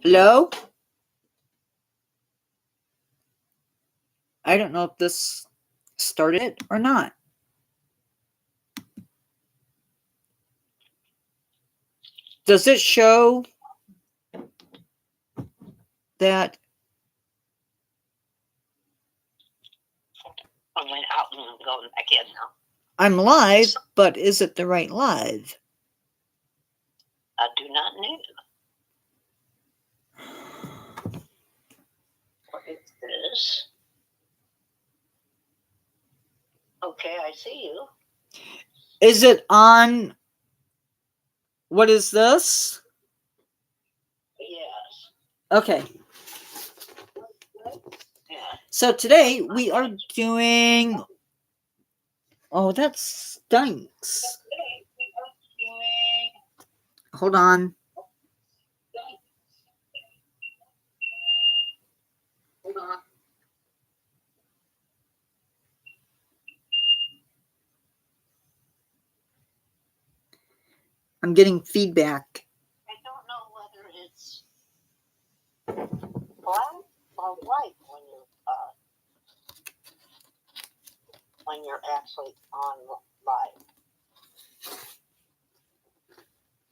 Hello? I don't know if this started it or not. Does it show that I went out and I'm going back in now. I'm live, but is it the right live? I do not know. What is this? Okay, I see you. Is it on? What is this? Yes. Okay. Yeah. So today we are doing. Oh, that stinks. Hold on. I'm getting feedback. I don't know whether it's black or white when you're actually on live.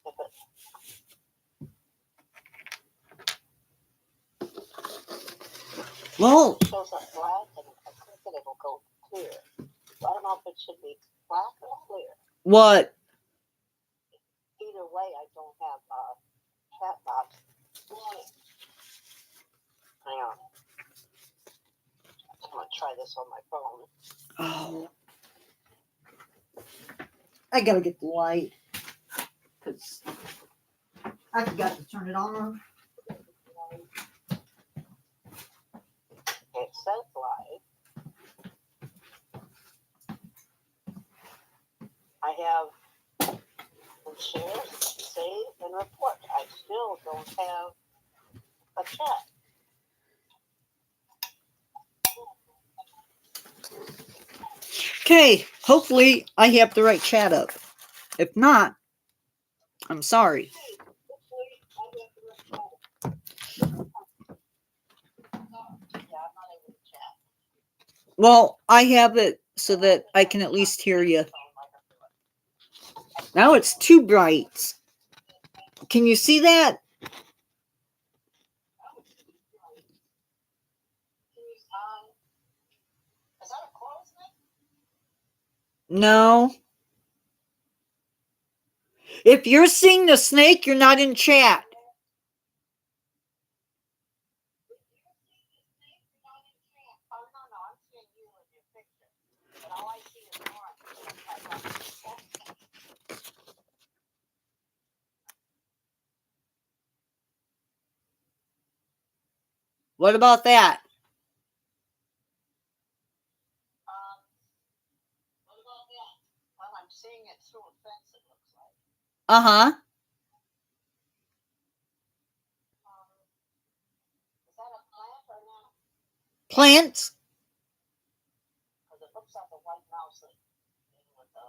If it Well, shows up black and I click it, it'll go clear. So I don't know if it should be black or clear. what? Either way, I don't have a chat box. Hang on. I'm going to try this on my phone. Oh. I gotta get the light. Because I forgot to turn it on. It says live. I have share, save, and report. I still don't have a chat. Okay, hopefully I have the right chat up. If not, I'm sorry. Well, I have it so that I can at least hear you. Now it's too bright. Can you see that? No. If you're seeing the snake, you're not in chat. What about that? What about that? Well, I'm seeing it through a fence, it looks like. Uh-huh. Is that a plant or not? Plants? Because it looks like a white mouse with looks like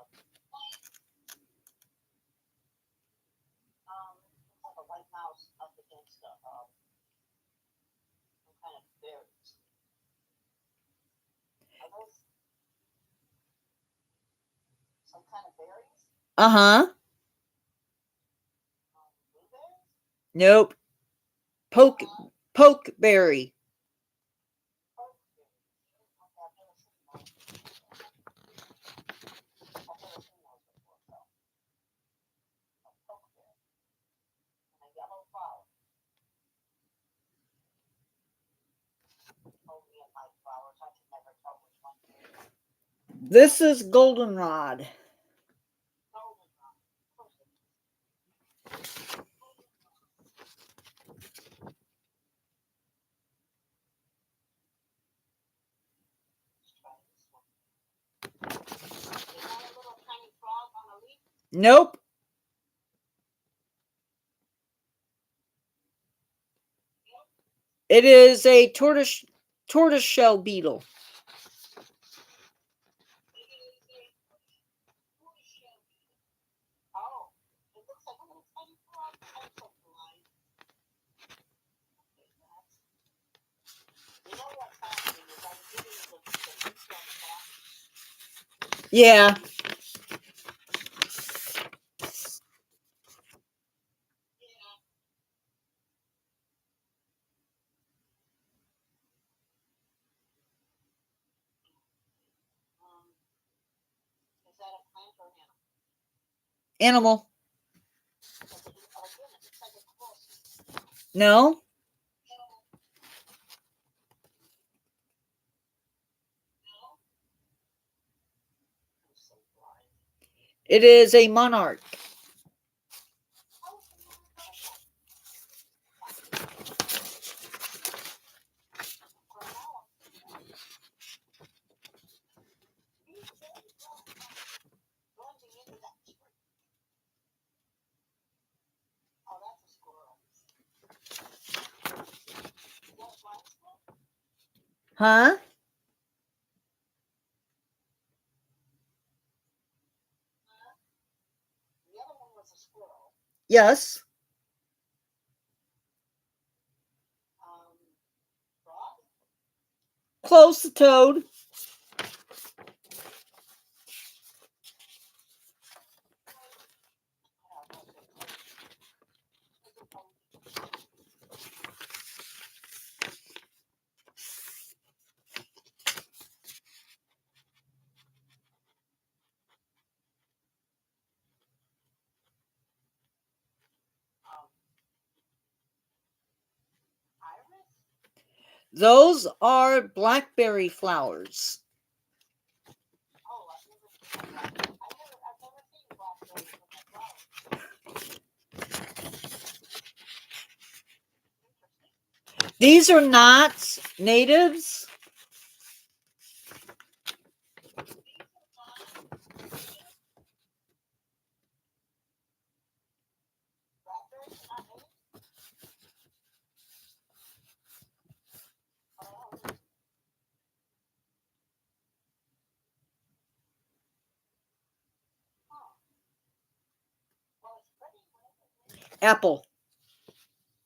a white mouse up against some kind of berries. Are those some kind of berries? Uh-huh. Blueberries? Nope. Pokeberry. This is goldenrod. Nope. It is a tortoiseshell beetle. Yeah. Is that a plant or an animal? Animal. Again, it's like a close. No. I'm so blind. It is a monarch. Oh, that's a squirrel. Is that a flying squirrel? Huh? The other one was a squirrel. Yes. Frog? Close the toad. Iris? Those are blackberry flowers. Oh, I've never seen blackberries from that flower. These are not natives. Blackberries are not native? Oh. Well, it's pretty. Apple.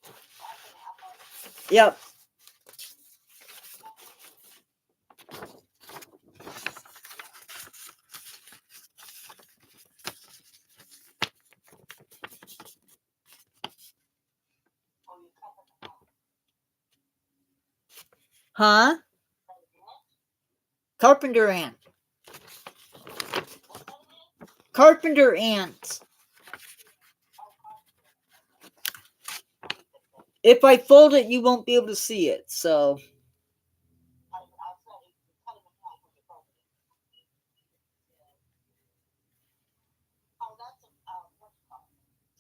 That's an apple. Yep. Oh, you cut them out. Huh? Carpenter ant. Carpenter ant. If I fold it, you won't be able to see it. So. Oh, that's a, what's it called?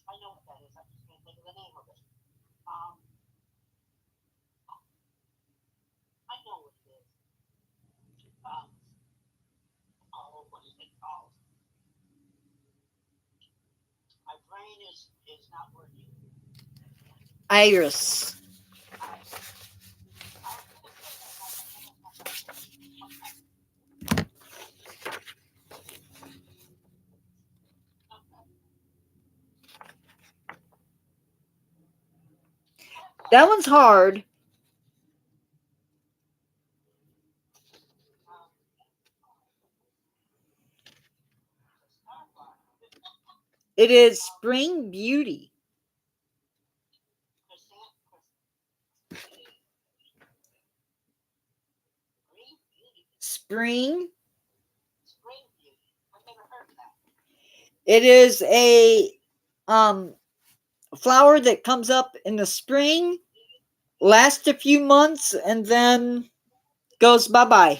I know what that is. I'm just going to think of the name of it. I know what it is. Oh, what is it called? My brain is not working. Iris. That one's hard. It is spring beauty. Spring. Spring beauty. I've never heard of that. It is a flower that comes up in the spring, lasts a few months, and then goes bye-bye.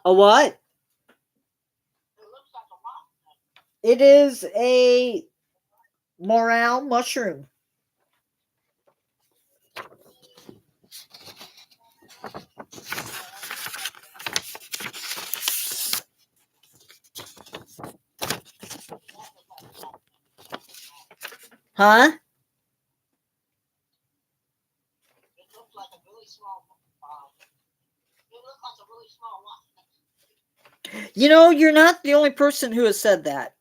A what? It looks like a wasp. It is a morel mushroom. Huh? It looks like a really small. It looks like a really small one. You know, you're not the only person who has said that.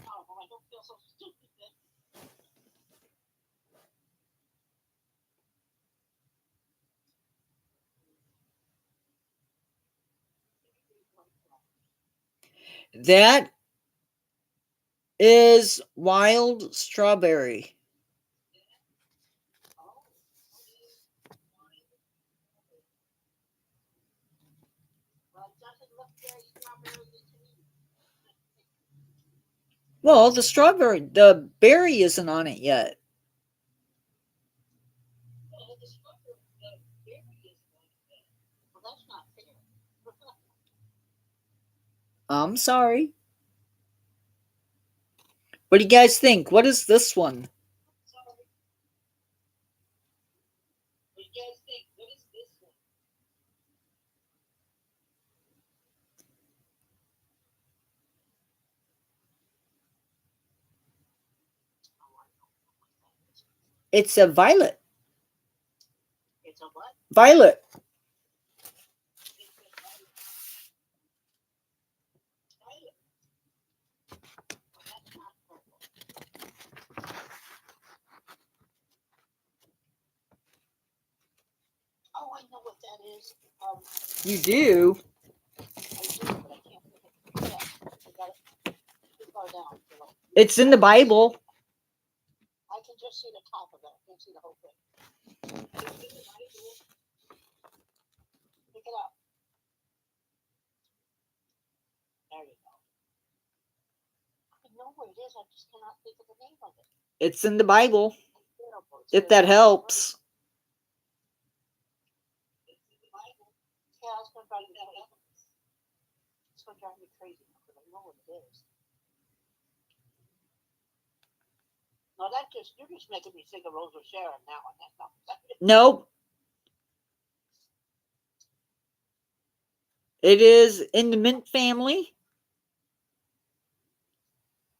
Oh, boy, I don't feel so stupid. That is wild strawberry. Oh. Well, it doesn't look very strawberry to me. Well, the berry isn't on it yet. Well, the strawberry, the berry is like that. Well, that's not fair. I'm sorry. What do you guys think? What is this one? Sorry. What do you guys think? What is this one? Oh, I don't know what that is. It's a violet. It's a what? Violet. It's a violet. Violet. Well, that's not purple. Oh, I know what that is. You do? I do, but I can't think of it. Yeah, I got it too far down. You know. It's in the Bible. I can just see the top of it. I can't see the whole thing. Pick it up. There you go. I know where it is. I just cannot think of the name of it. It's in the Bible. Terrible. It's If there. that helps. It's in the Bible. Yeah, it's going to drive me crazy. It's going to drive me crazy because I know what it is. No, you're just making me think of Rosa Sharon now, and that's not. Nope. It is in the mint family.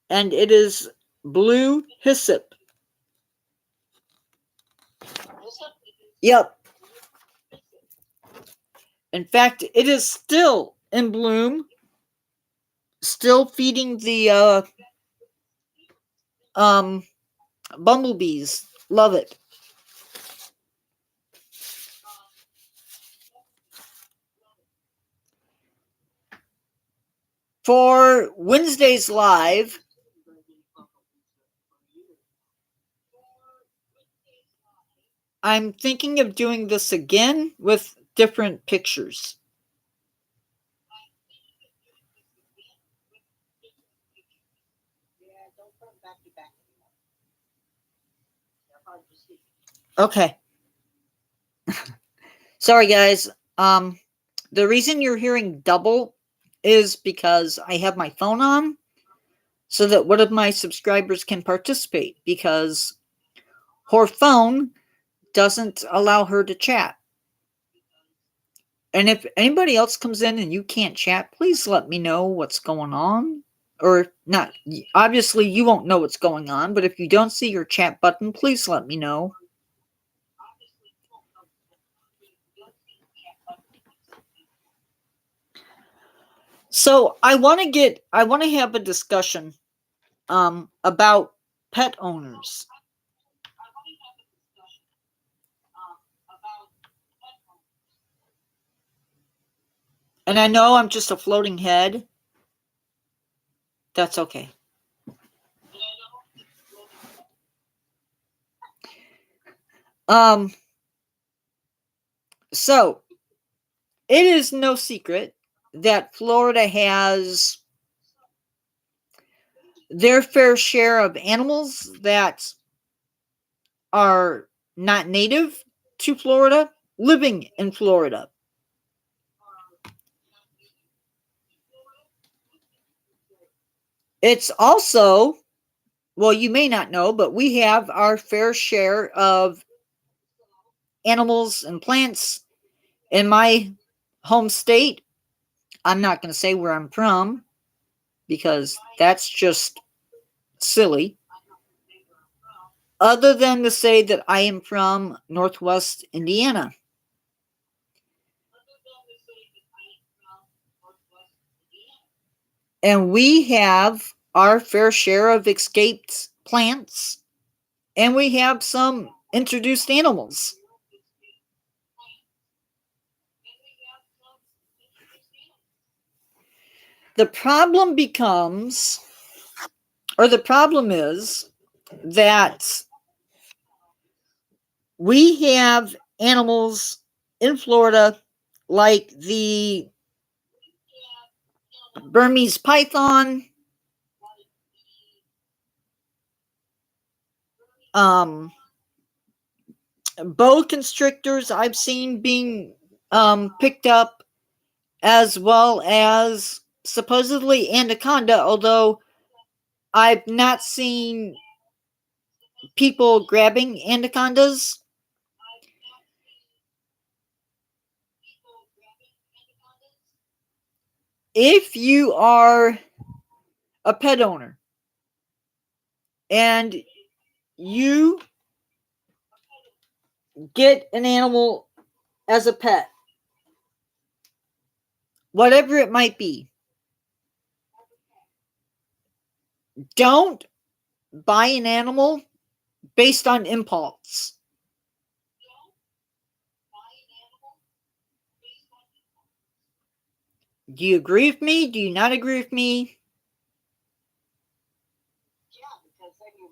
And it is blue hyssop. Yep. In fact, it is still in bloom. Still feeding the bumblebees. Love it. For Wednesday's live, I'm thinking of doing this again with different pictures. Yeah, don't put them back to back anymore. They're hard to see. Okay. Sorry, guys. The reason you're hearing double is because I have my phone on so that one of my subscribers can participate, because her phone doesn't allow her to chat. And if anybody else comes in and you can't chat, please let me know what's going on. Or not, obviously you won't know what's going on, but if you don't see your chat button, please let me know. So I want to have a discussion about pet owners. And I know I'm just a floating head. That's okay. So it is no secret that Florida has their fair share of animals that are not native to Florida living in Florida. It's also, well, you may not know, but we have our fair share of animals and plants in my home state. I'm not going to say where I'm from because that's just silly. Other than to say that I am from Northwest Indiana. And we have our fair share of escaped plants, and we have some introduced animals. The problem becomes, or the problem is, that we have animals in Florida like the Burmese python, boa constrictors I've seen being picked up, as well as supposedly anaconda, although I've not seen people grabbing anacondas. If you are a pet owner and you get an animal as a pet, whatever it might be, don't buy an animal based on impulse. Do you agree with me? Do you not agree with me? Yeah, because then you.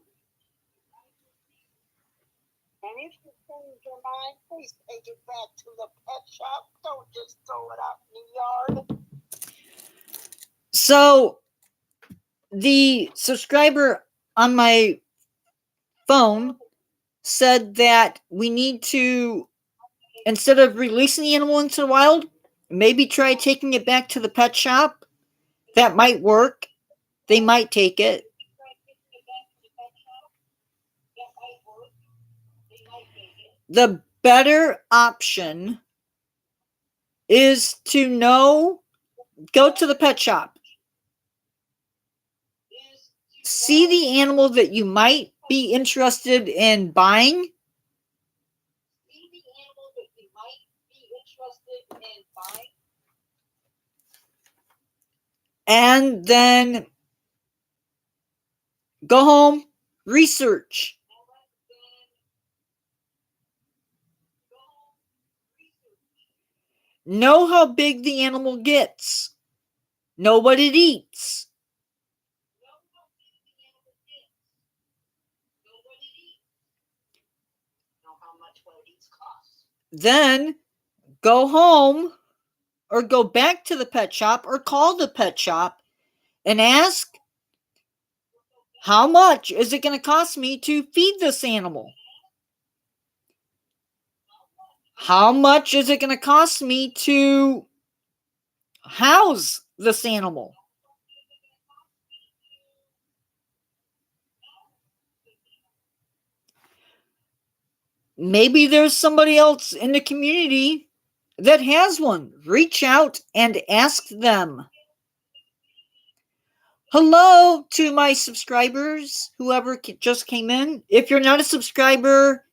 And if you change your mind, please take it back to the pet shop. Don't just throw it out in the yard. So, the subscriber on my phone said that we need to, instead of releasing the animal into the wild, maybe try taking it back to the pet shop. That might work. They might take it. The better option is to go to the pet shop. See the animal that you might be interested in buying. And then go home, research. Know how big the animal gets. Know what it eats. Know how much what it eats costs. Then go home or go back to the pet shop or call the pet shop and ask, how much is it going to cost me to feed this animal? How much is it going to cost me to house this animal? Maybe there's somebody else in the community that has one. Reach out and ask them. Hello to my subscribers, whoever just came in. If you're not a subscriber,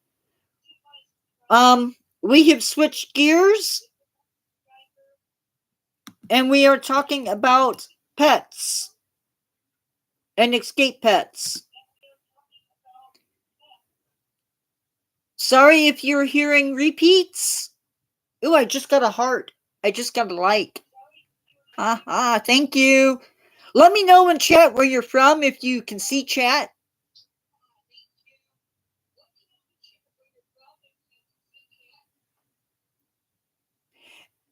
we have switched gears and we are talking about pets and escape pets. Sorry if you're hearing repeats. Ooh, I just got a heart. I just got a like. Thank you. Let me know in chat where you're from if you can see chat.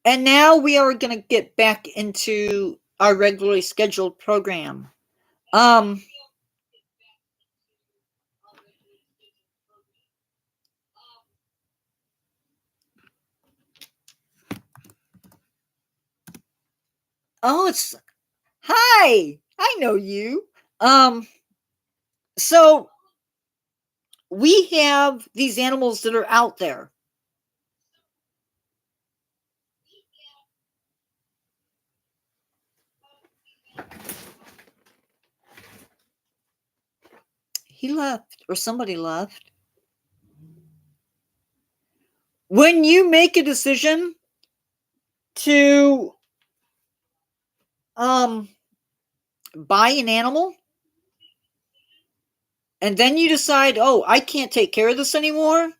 And now we are going to get back into our regularly scheduled program. Oh, it's hi. I know you. So we have these animals that are out there. He left, or somebody left. When you make a decision to buy an animal, and then you decide, oh, I can't take care of this anymore,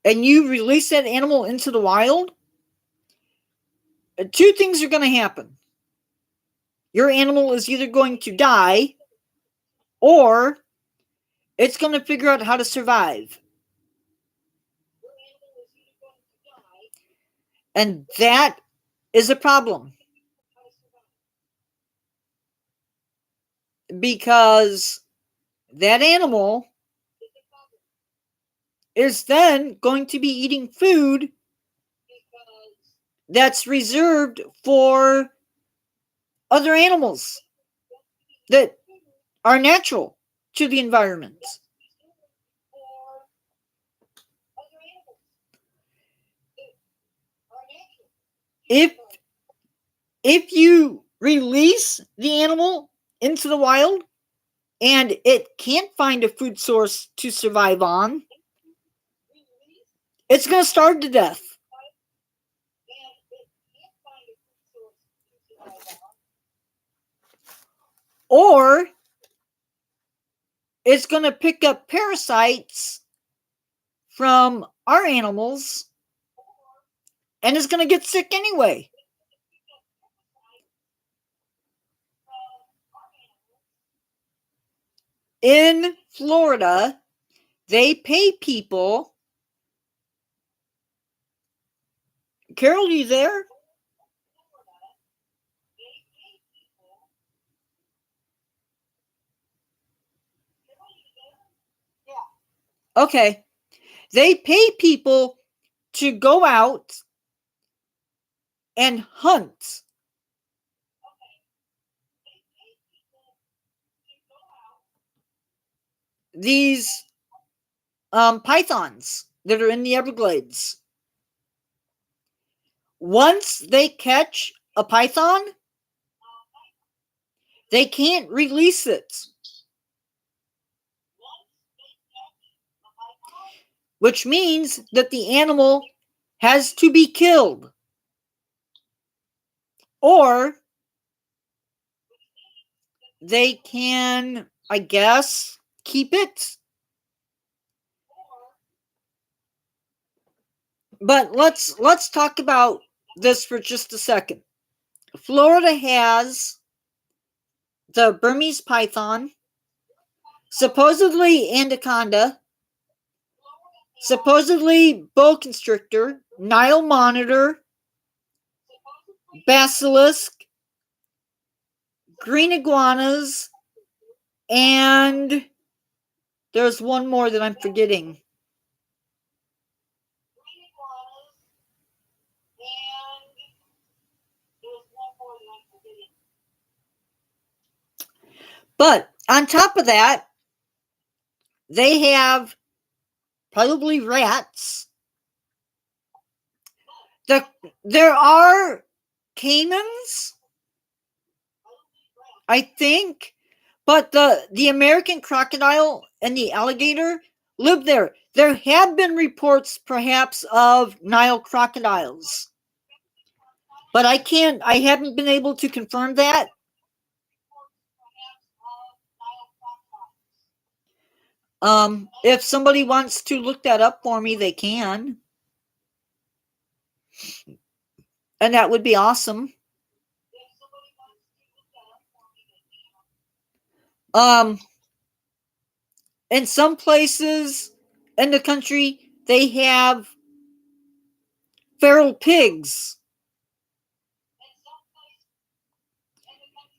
and you release that animal into the wild, two things are going to happen. Your animal is either going to die, or it's going to figure out how to survive. And that is a problem. Because that animal is then going to be eating food that's reserved for other animals that are natural to the environment. If you release the animal into the wild and it can't find a food source to survive on, it's going to starve to death. Or it's going to pick up parasites from our animals and it's going to get sick anyway. In Florida, they pay people. Carol, are you there? Yeah. Okay. They pay people to go out and hunt. These pythons that are in the Everglades. Once they catch a python, they can't release it. Which means that the animal has to be killed. Or they can, I guess, keep it. But let's talk about this for just a second. Florida has the Burmese python, supposedly anaconda, supposedly boa constrictor, Nile monitor, basilisk, green iguanas, and there's one more that I'm forgetting. But on top of that, they have probably rats. There are caimans, I think, but the American crocodile and the alligator live there. There have been reports, perhaps, of Nile crocodiles, but I haven't been able to confirm that. If somebody wants to look that up for me, they can. And that would be awesome. In some places in the country, they have feral pigs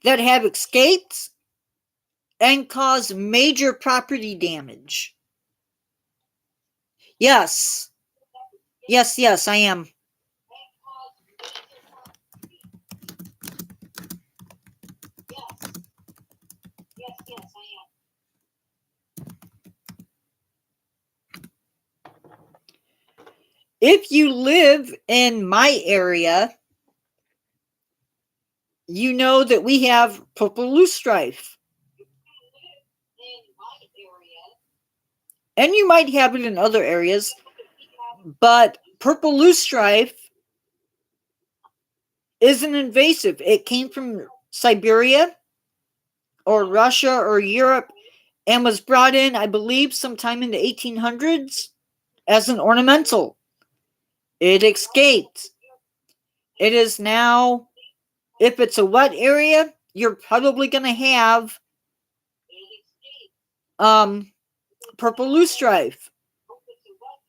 that have escaped and caused major property damage. Yes. Yes, I am. If you live in my area, you know that we have purple loosestrife. And you might have it in other areas, but purple loosestrife isn't invasive. It came from Siberia or Russia or Europe and was brought in, I believe, sometime in the 1800s as an ornamental. It escaped. It is now, if it's a wet area, you're probably going to have purple loosestrife.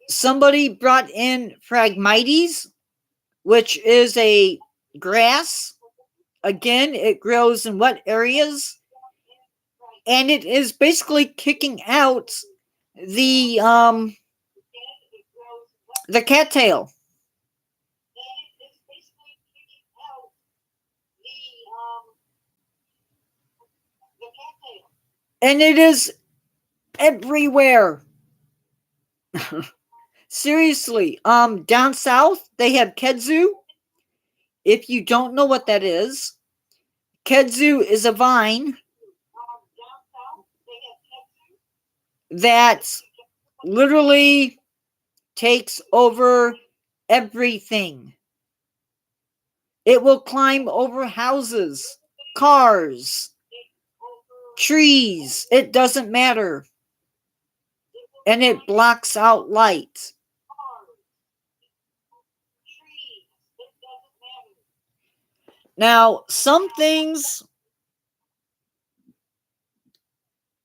Somebody brought in Phragmites, which is a grass. Again, it grows in wet areas. And it is basically kicking out the cattail. And it is everywhere. Seriously. Down south, they have kudzu. If you don't know what that is, kudzu is a vine that literally takes over everything. It will climb over houses, cars, trees. It doesn't matter. And it blocks out light. Now, some things,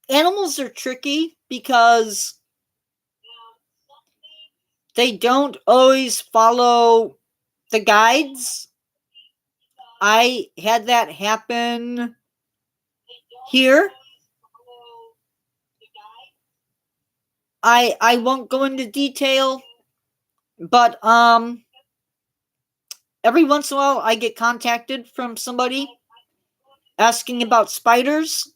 animals are tricky because they don't always follow the guides. I had that happen here. I won't go into detail, but every once in a while I get contacted from somebody asking about spiders.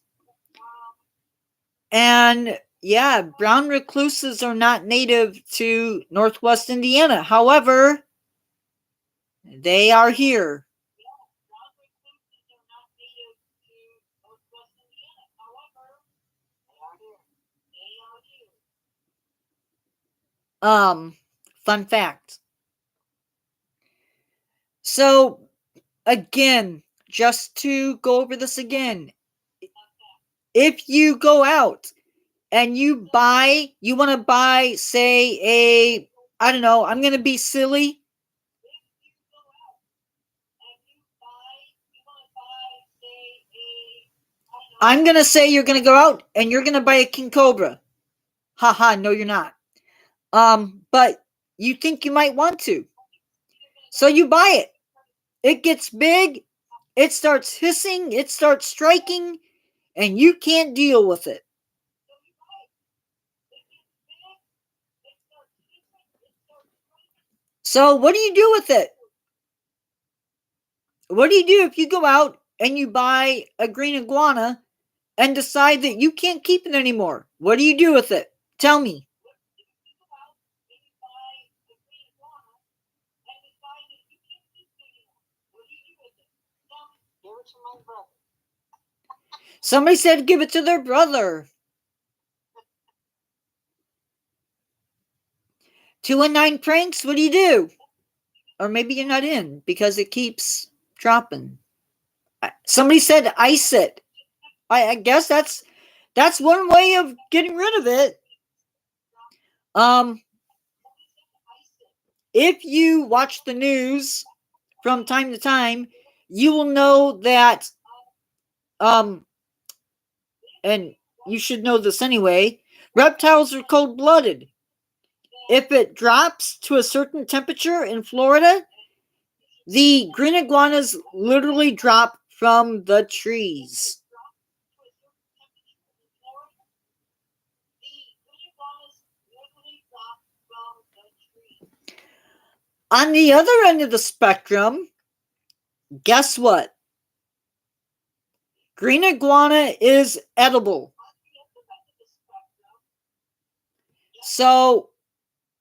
And yeah, brown recluses are not native to Northwest Indiana. However, they are here. Fun fact. So, again, just to go over this again, if you go out and you want to buy, say, I don't know, I'm going to be silly. I'm going to say you're going to go out and you're going to buy a king cobra. Haha, no, you're not. But you think you might want to. So you buy it. It gets big. It starts hissing. It starts striking. And you can't deal with it. So what do you do with it? What do you do if you go out and you buy a green iguana and decide that you can't keep it anymore? What do you do with it? Tell me. Somebody said give it to their brother. 219 pranks, what do you do? Or maybe you're not in because it keeps dropping. Somebody said ice it. I guess that's one way of getting rid of it. If you watch the news from time to time, you will know that and you should know this anyway, reptiles are cold-blooded. If it drops to a certain temperature in Florida, the green iguanas literally drop from the trees. On the other end of the spectrum, guess what? Green iguana is edible. So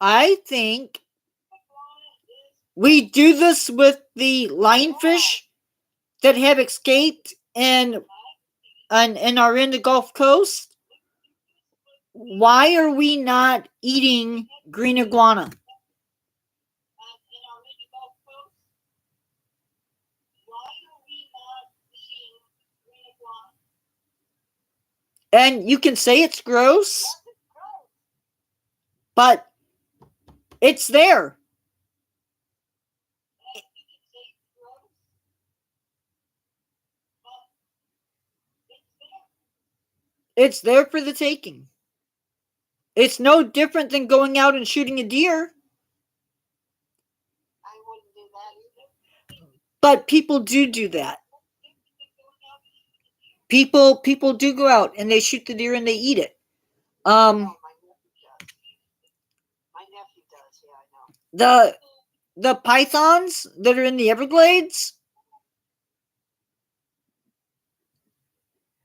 I think We do this with the lionfish that have escaped and are in the Gulf Coast. Why are we not eating green iguana? And you can say it's gross, but it's there. It's there for the taking. It's no different than going out and shooting a deer. I wouldn't do that either. But people do that. People do go out and they shoot the deer and they eat it. Oh, my nephew does. Yeah, I know. The pythons that are in the Everglades.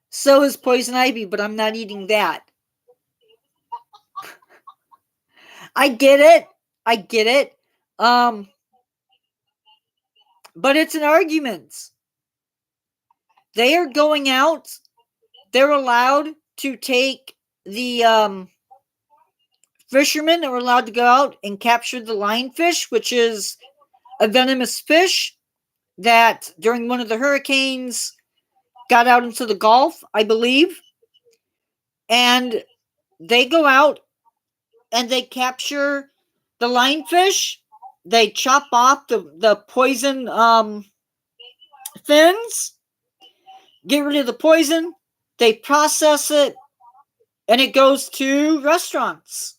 So is poison ivy, but I'm not eating that. I get it. But it's an argument. They are going out. They're allowed to take the fishermen are allowed to go out and capture the lionfish, which is a venomous fish that during one of the hurricanes got out into the Gulf, I believe. And they go out and they capture the lionfish. They chop off the poison fins, get rid of the poison, they process it, and it goes to restaurants.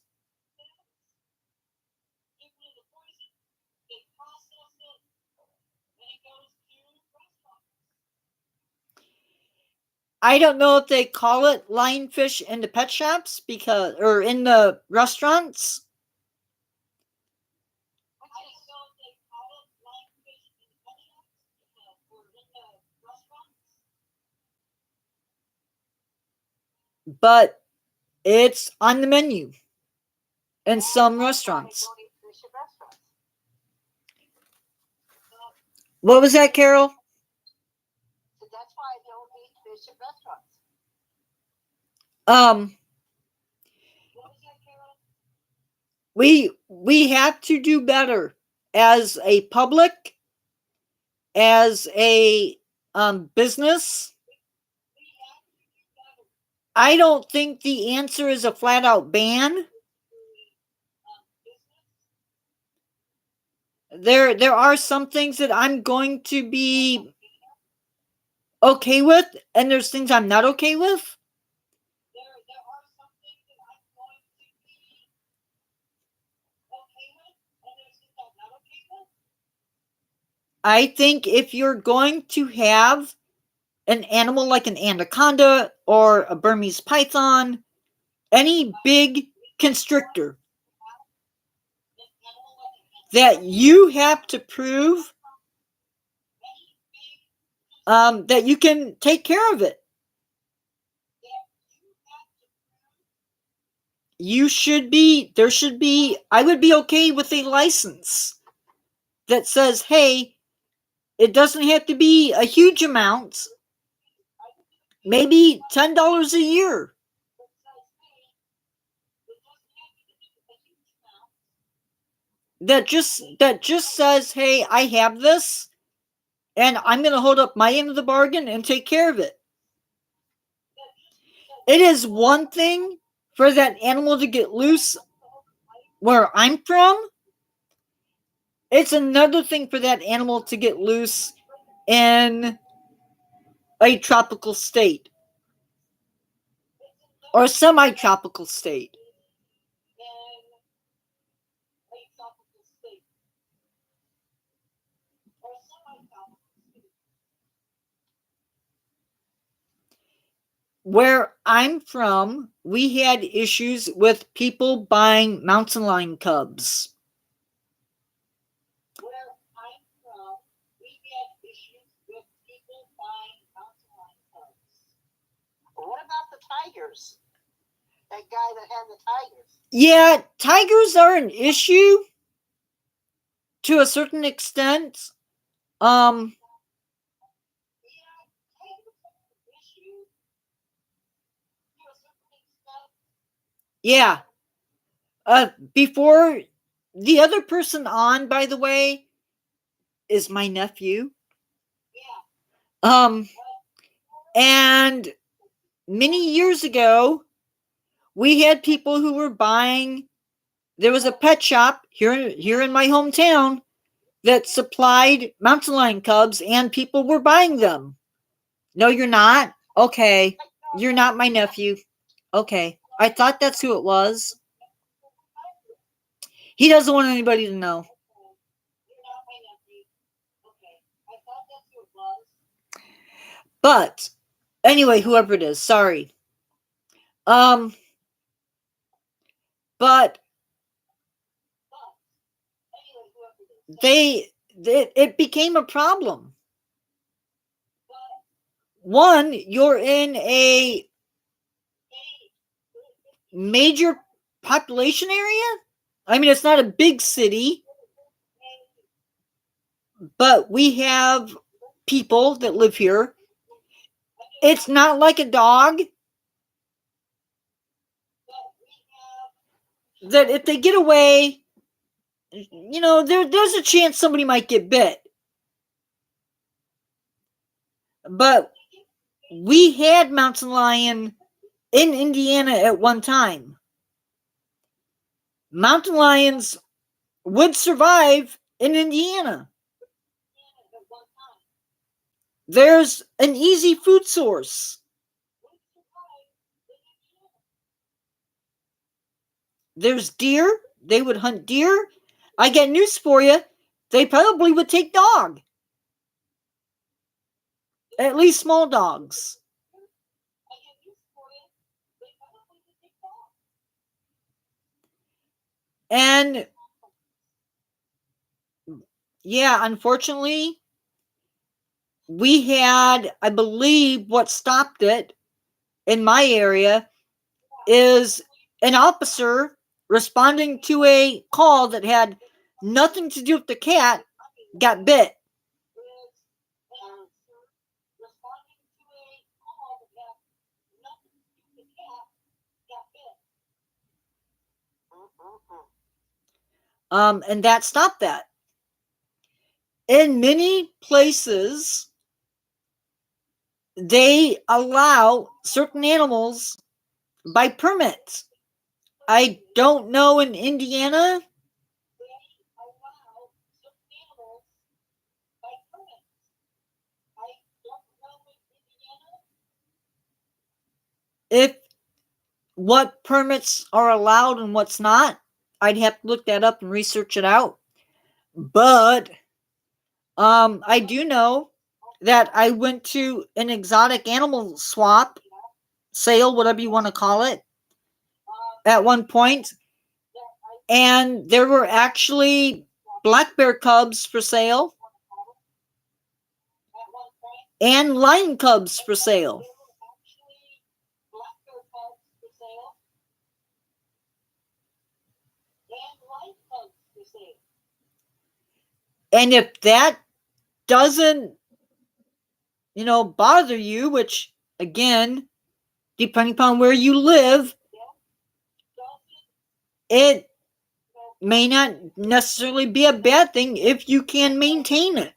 I don't know if they call it lionfish in the pet shops or in the restaurants. But it's on the menu in some restaurants. What was that, Carol? So that's why I don't eat fish at restaurants. We have to do better as a public, as a business. I don't think the answer is a flat out ban. There are some things that I'm going to be okay with, and there's things I'm not okay with. I think if you're going to have an animal like an anaconda or a Burmese python, any big constrictor, that you have to prove that you can take care of it. I would be okay with a license that says, hey, it doesn't have to be a huge amount, maybe $10 a year. That just says, hey, I have this, and I'm going to hold up my end of the bargain and take care of it. It is one thing for that animal to get loose where I'm from. It's another thing for that animal to get loose in a tropical state or a semi-tropical state. Where I'm from, we had issues with people buying mountain lion cubs. Where I'm from, we had issues with people buying mountain lion cubs. What about the tigers? That guy that had the tigers. Yeah, tigers are an issue. to a certain extent. Yeah. Before the other person on, by the way, is my nephew. And many years ago, we had people who were buying. There was a pet shop here in my hometown that supplied mountain lion cubs, and people were buying them. No, you're not. Okay, you're not my nephew. Okay, I thought that's who it was. He doesn't want anybody to know. But anyway, whoever it is, sorry. But it became a problem. One, you're in a major population area. I mean, it's not a big city, but we have people that live here. It's not like a dog that if they get away, you know, there's a chance somebody might get bit. But we had mountain lion in Indiana at one time. Mountain lions would survive in Indiana. There's an easy food source. There's deer. They would hunt deer. I get news for you. They probably would take dog. At least small dogs. And yeah, unfortunately, we had, I believe, what stopped it in my area is an officer responding to a call that had nothing to do with the cat got bit. And that stopped that. In many places, they allow certain animals by permit. I don't know in Indiana. If what permits are allowed and what's not, I'd have to look that up and research it out. But I do know that I went to an exotic animal swap sale, whatever you want to call it, at one point, and there were actually black bear cubs for sale and lion cubs for sale. And if that doesn't, you know, bother you, which again, depending upon where you live, it may not necessarily be a bad thing if you can maintain it.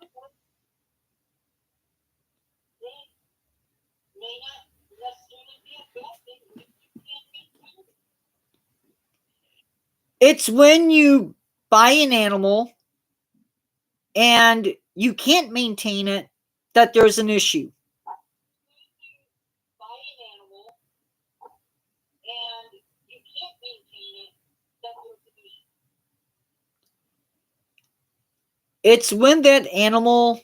It's when you buy an animal and you can't maintain it that there's an issue. It's when that animal,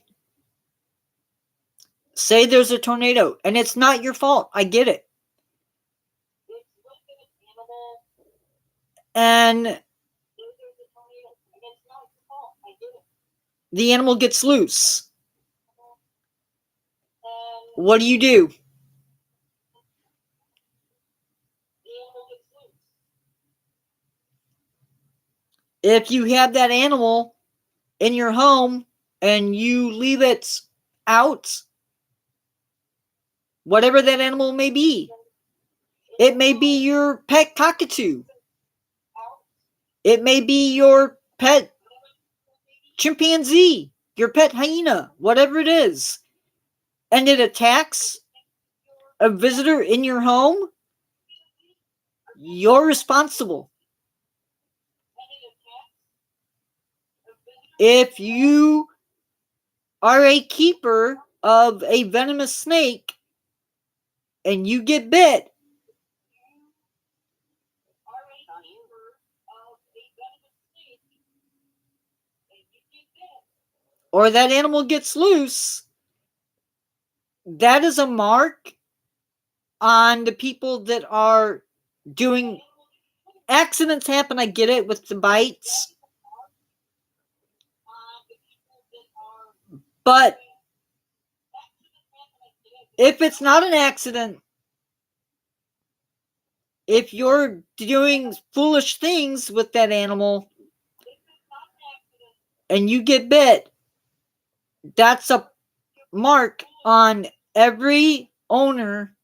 say there's a tornado, and it's not your fault. I get it. And the animal gets loose. What do? If you have that animal in your home and you leave it out, whatever that animal may be. It may be your pet cockatoo. It may be your pet chimpanzee, your pet hyena, whatever it is. And it attacks a visitor in your home, you're responsible. If you are a keeper of a venomous snake and you get bit, or that animal gets loose, that is a mark on the people that are doing. Accidents happen, I get it, with the bites. But if it's not an accident, if you're doing foolish things with that animal and you get bit, that's a mark on every owner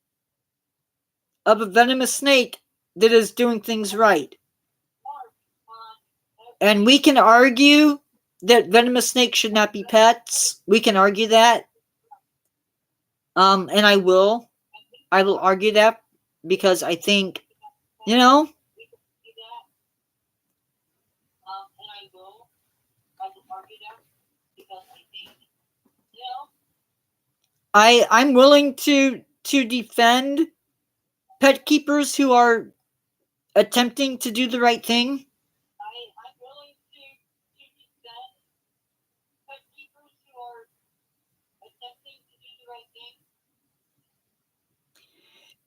of a venomous snake that is doing things right. And we can argue that venomous snakes should not be pets. We can argue that. And I will argue that because I think, you know, I'm willing to defend pet keepers who are attempting to do the right thing.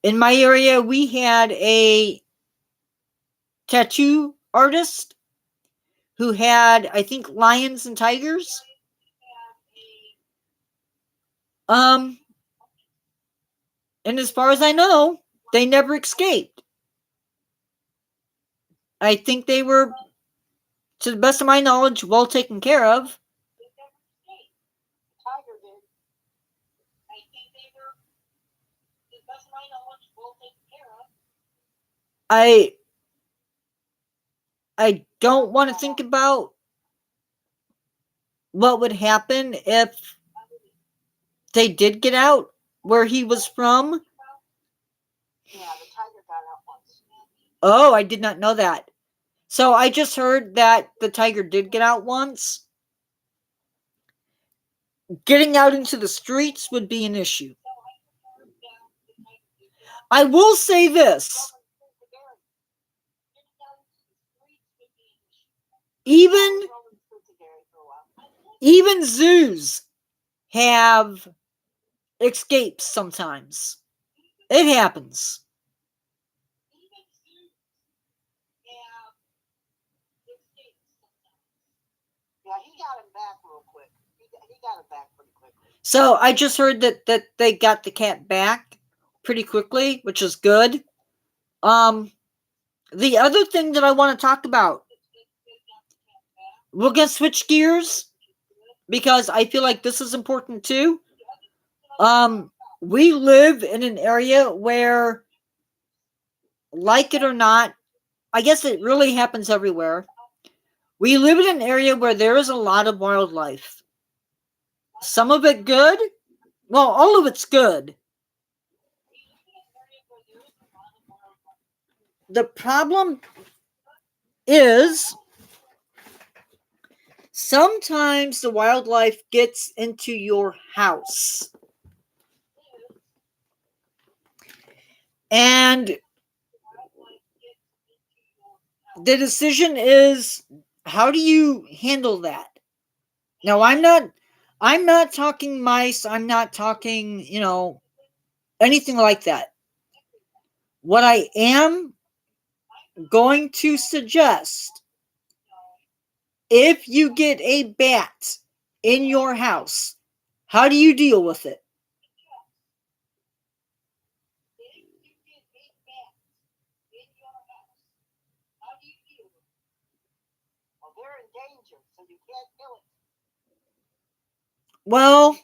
In my area, we had a tattoo artist who had, I think, lions and tigers. And as far as I know, they never escaped. I think they were, to the best of my knowledge, well taken care of. I don't want to think about what would happen if they did get out where he was from. Yeah, the tiger got out once. Oh, I did not know that. So I just heard that the tiger did get out once. Getting out into the streets would be an issue. I will say this. Even zoos have escapes sometimes. It happens. Yeah, he got him back real quick. He got him back pretty quickly. So I just heard that they got the cat back pretty quickly, which is good. The other thing that I want to talk about, we're gonna switch gears because I feel like this is important too. We live in an area where, like it or not, I guess it really happens everywhere. We live in an area where there is a lot of wildlife. Some of it good. Well, all of it's good. The problem is sometimes the wildlife gets into your house. And the decision is, how do you handle that? Now, I'm not talking mice, I'm not talking, anything like that. What I am going to suggest, if you get a bat in your house, how do you deal with it? Well, they're in danger, so you can't kill it. Well,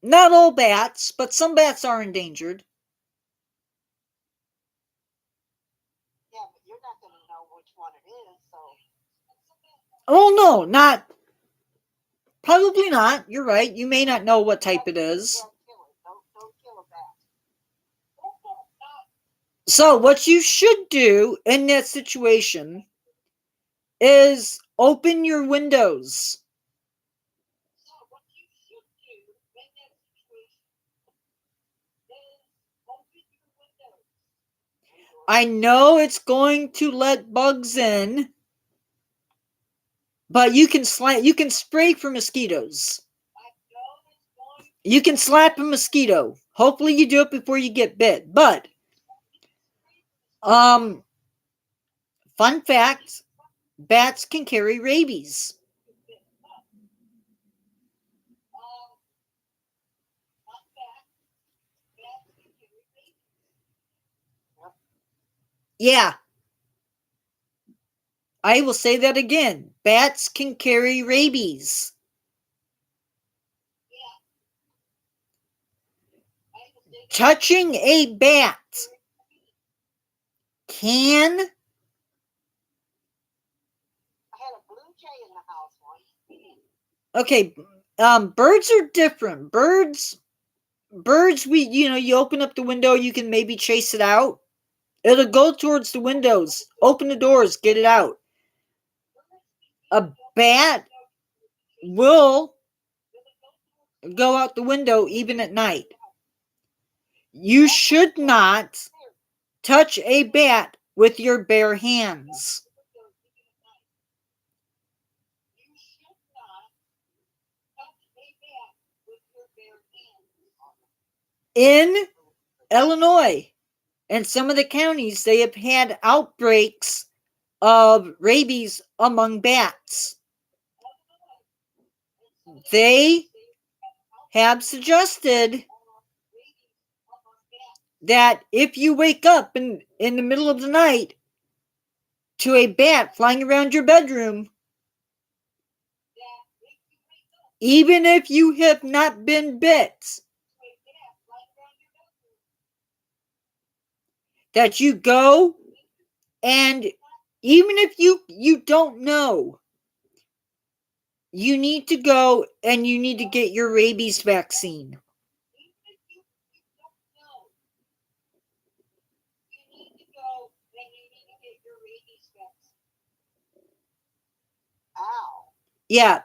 not all bats, but some bats are endangered. Yeah, but you're not going to know which one it is, so. Oh, no, not. Probably not. You're right. You may not know what type it is. Don't kill it. Don't kill a bat. So, what you should do in that situation is open your windows. So what you should do in that situation is open your windows. I know it's going to let bugs in, but you can spray for mosquitoes. I know it's going You can slap a mosquito. Hopefully you do it before you get bit. But fun fact, bats can carry rabies. Yeah. I will say that again. Bats can carry rabies. Touching a bat can. I had a blue jay in the house once. Okay, birds are different. Birds, you open up the window, you can maybe chase it out. It'll go towards the windows. Open the doors, get it out. A bat will go out the window even at night. You should not touch a bat with your bare hands. In Illinois and some of the counties, they have had outbreaks of rabies among bats. They have suggested that if you wake up in the middle of the night to a bat flying around your bedroom, even if you have not been bit, that you go and even if you don't know, you need to go and you need to get your rabies vaccine. Ow. Yeah.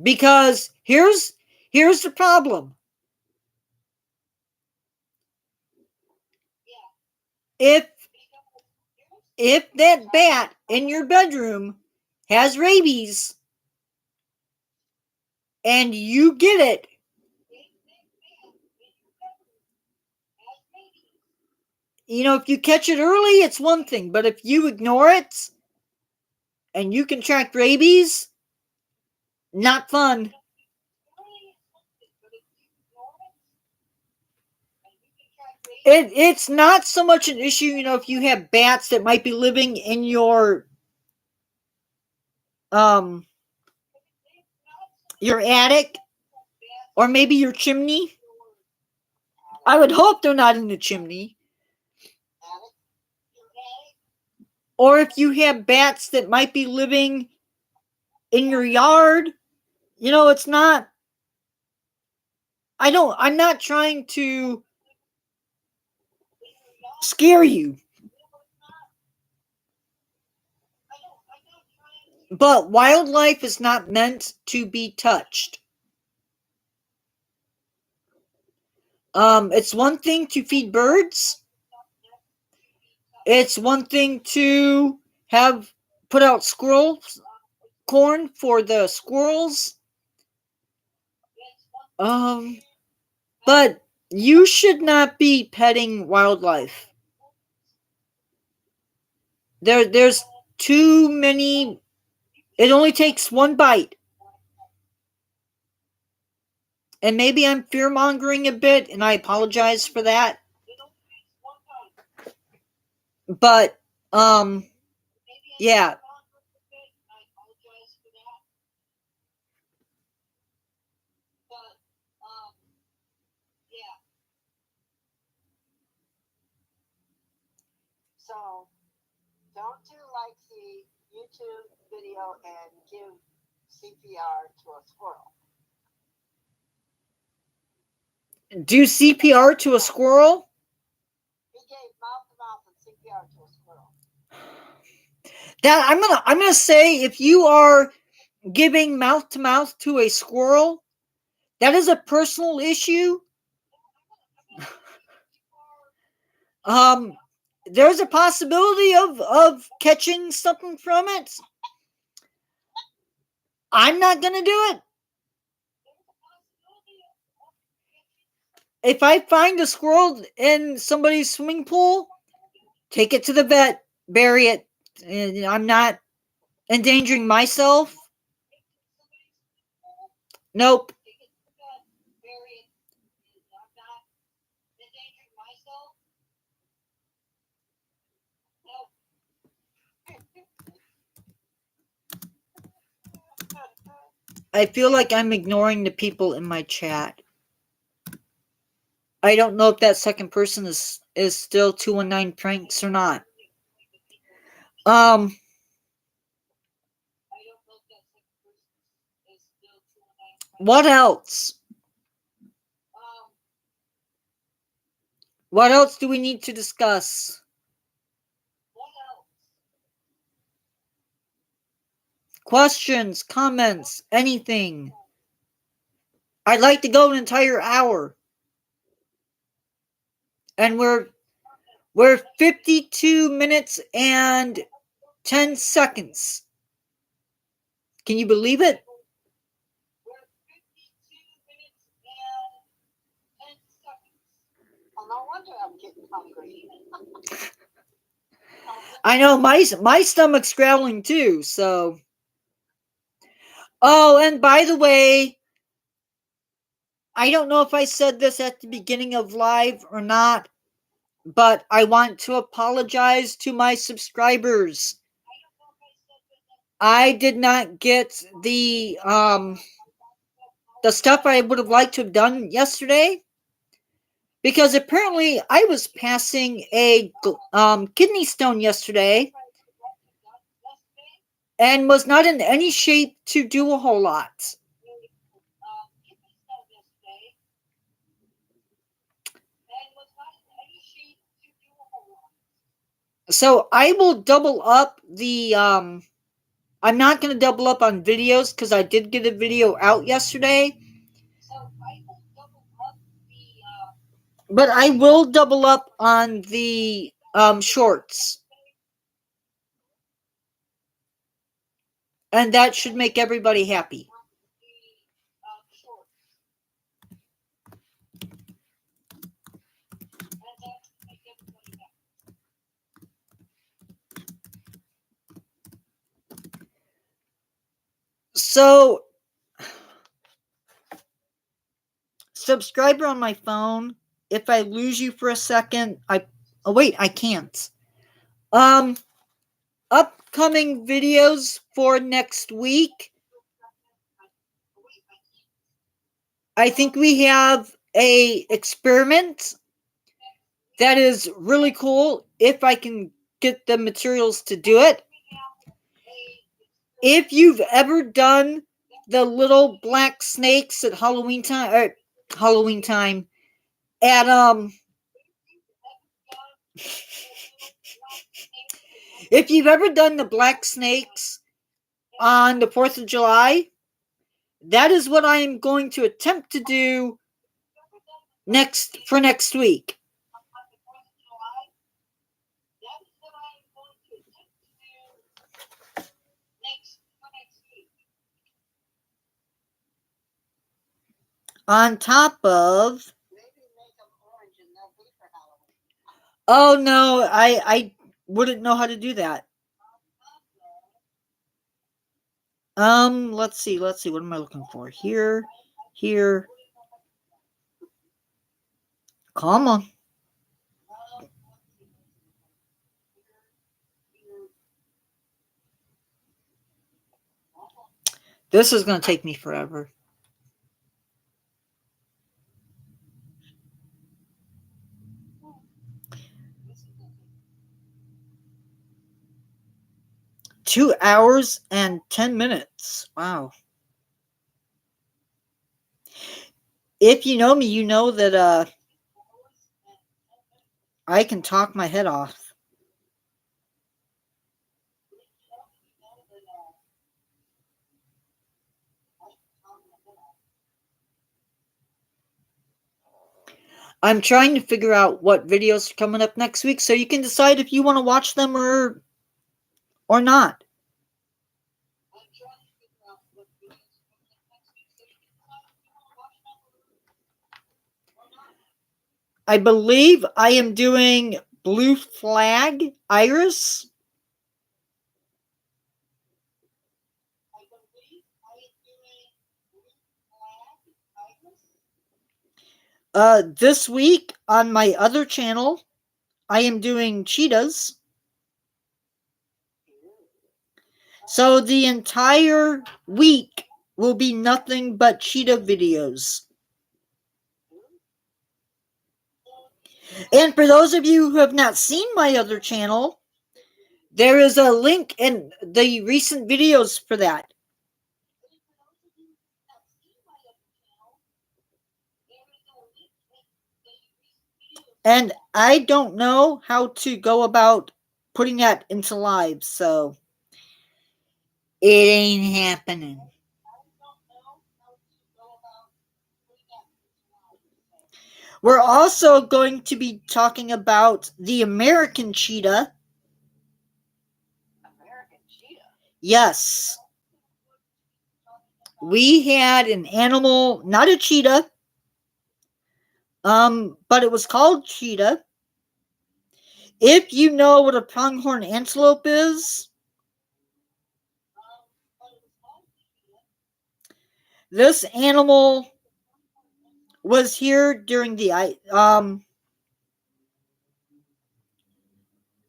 Because here's the problem. If that bat in your bedroom has rabies and you get it, if you catch it early, it's one thing, but if you ignore it and you contract rabies, not fun. It's not so much an issue, if you have bats that might be living in your attic or maybe your chimney. I would hope they're not in the chimney. Or if you have bats that might be living in your yard, it's not. I'm not trying to scare you. But wildlife is not meant to be touched. It's one thing to feed birds. It's one thing to put out corn for the squirrels. But you should not be petting wildlife. There's too many. It only takes one bite. And maybe I'm fear-mongering a bit, and I apologize for that. But, yeah. video and give CPR to a squirrel. Do CPR to a squirrel? He gave mouth-to-mouth and CPR to a squirrel. That I'm gonna say, if you are giving mouth to mouth to a squirrel, that is a personal issue. There's a possibility of catching something from it. I'm not gonna do it. If I find a squirrel in somebody's swimming pool, take it to the vet, bury it. And I'm not endangering myself. Nope. I feel like I'm ignoring the people in my chat. I don't know if that second person is still 219 Pranks or not. What else? What else do we need to discuss? Questions, comments, anything. I'd like to go an entire hour. And we're 52 minutes and 10 seconds. Can you believe it? No wonder I'm getting hungry. I know my stomach's growling too, so. Oh, and by the way, I don't know if I said this at the beginning of live or not, but I want to apologize to my subscribers. I did not get the stuff I would have liked to have done yesterday, because apparently I was passing a kidney stone yesterday and was not in any shape to do a whole lot. So I will double up the I'm not going to double up on videos because I did get a video out yesterday. But I will double up on the shorts. And that should make everybody happy. So, subscriber on my phone, if I lose you for a second, oh wait, I can't. Upcoming videos for next week. I think we have a experiment that is really cool if I can get the materials to do it. If you've ever done the little black snakes at Halloween time at if you've ever done the black snakes on the 4th of July, that is what I am going to attempt to do next week. On top of, oh no, I wouldn't know how to do that. Let's see. What am I looking for? Here. Come on. This is going to take me forever. 2 hours and 10 minutes. Wow. If you know me, you know that I can talk my head off. I'm trying to figure out what videos are coming up next week so you can decide if you want to watch them or not. I believe I am doing Blue Flag Iris. This week on my other channel, I am doing cheetahs. So the entire week will be nothing but cheetah videos. And for those of you who have not seen my other channel, there is a link in the recent videos for that. And I don't know how to go about putting that into live, so it ain't happening. We're also going to be talking about the American cheetah. American cheetah? Yes. We had an animal, not a cheetah, but it was called cheetah. If you know what a pronghorn antelope is, this animal was here during the I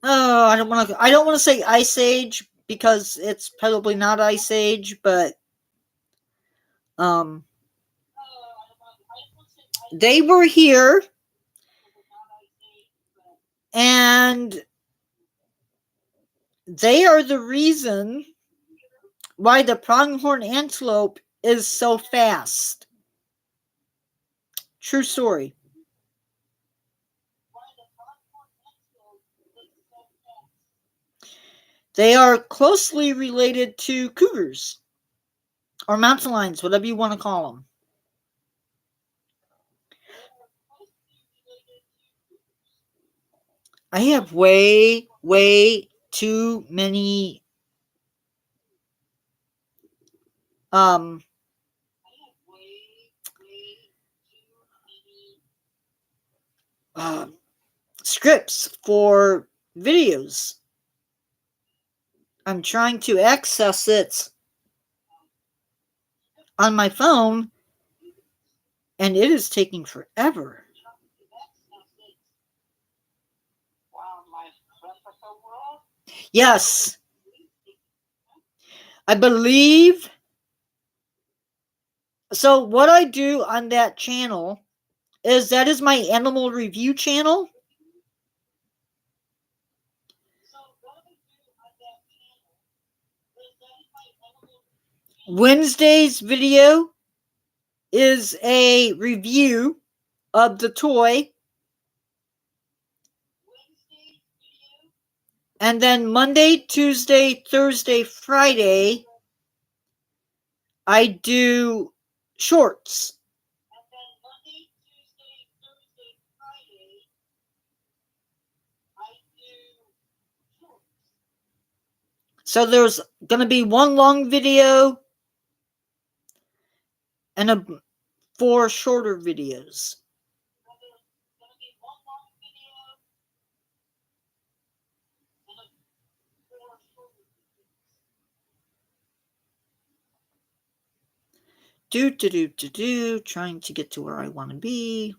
don't want to say Ice Age because it's probably not Ice Age, but they were here, and they are the reason why the pronghorn antelope is so fast. True story. They are closely related to cougars or mountain lions, whatever you want to call them. I have way too many scripts for videos. I'm trying to access it on my phone, and it is taking forever. Yes. I believe. So what I do on that channel is that is my animal review channel. Wednesday's video is a review of the toy. And then Monday, Tuesday, Thursday, Friday, I do shorts. So there's going to be one long video and 4 shorter videos. Trying to get to where I want to be.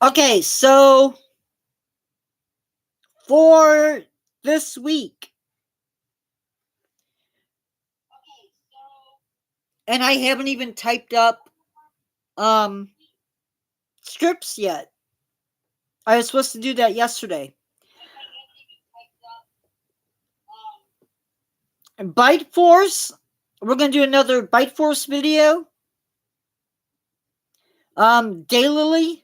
Okay, so for this week, and I haven't even typed up strips yet. I was supposed to do that yesterday. And Bite Force, we're going to do another Bite Force video. Daylily.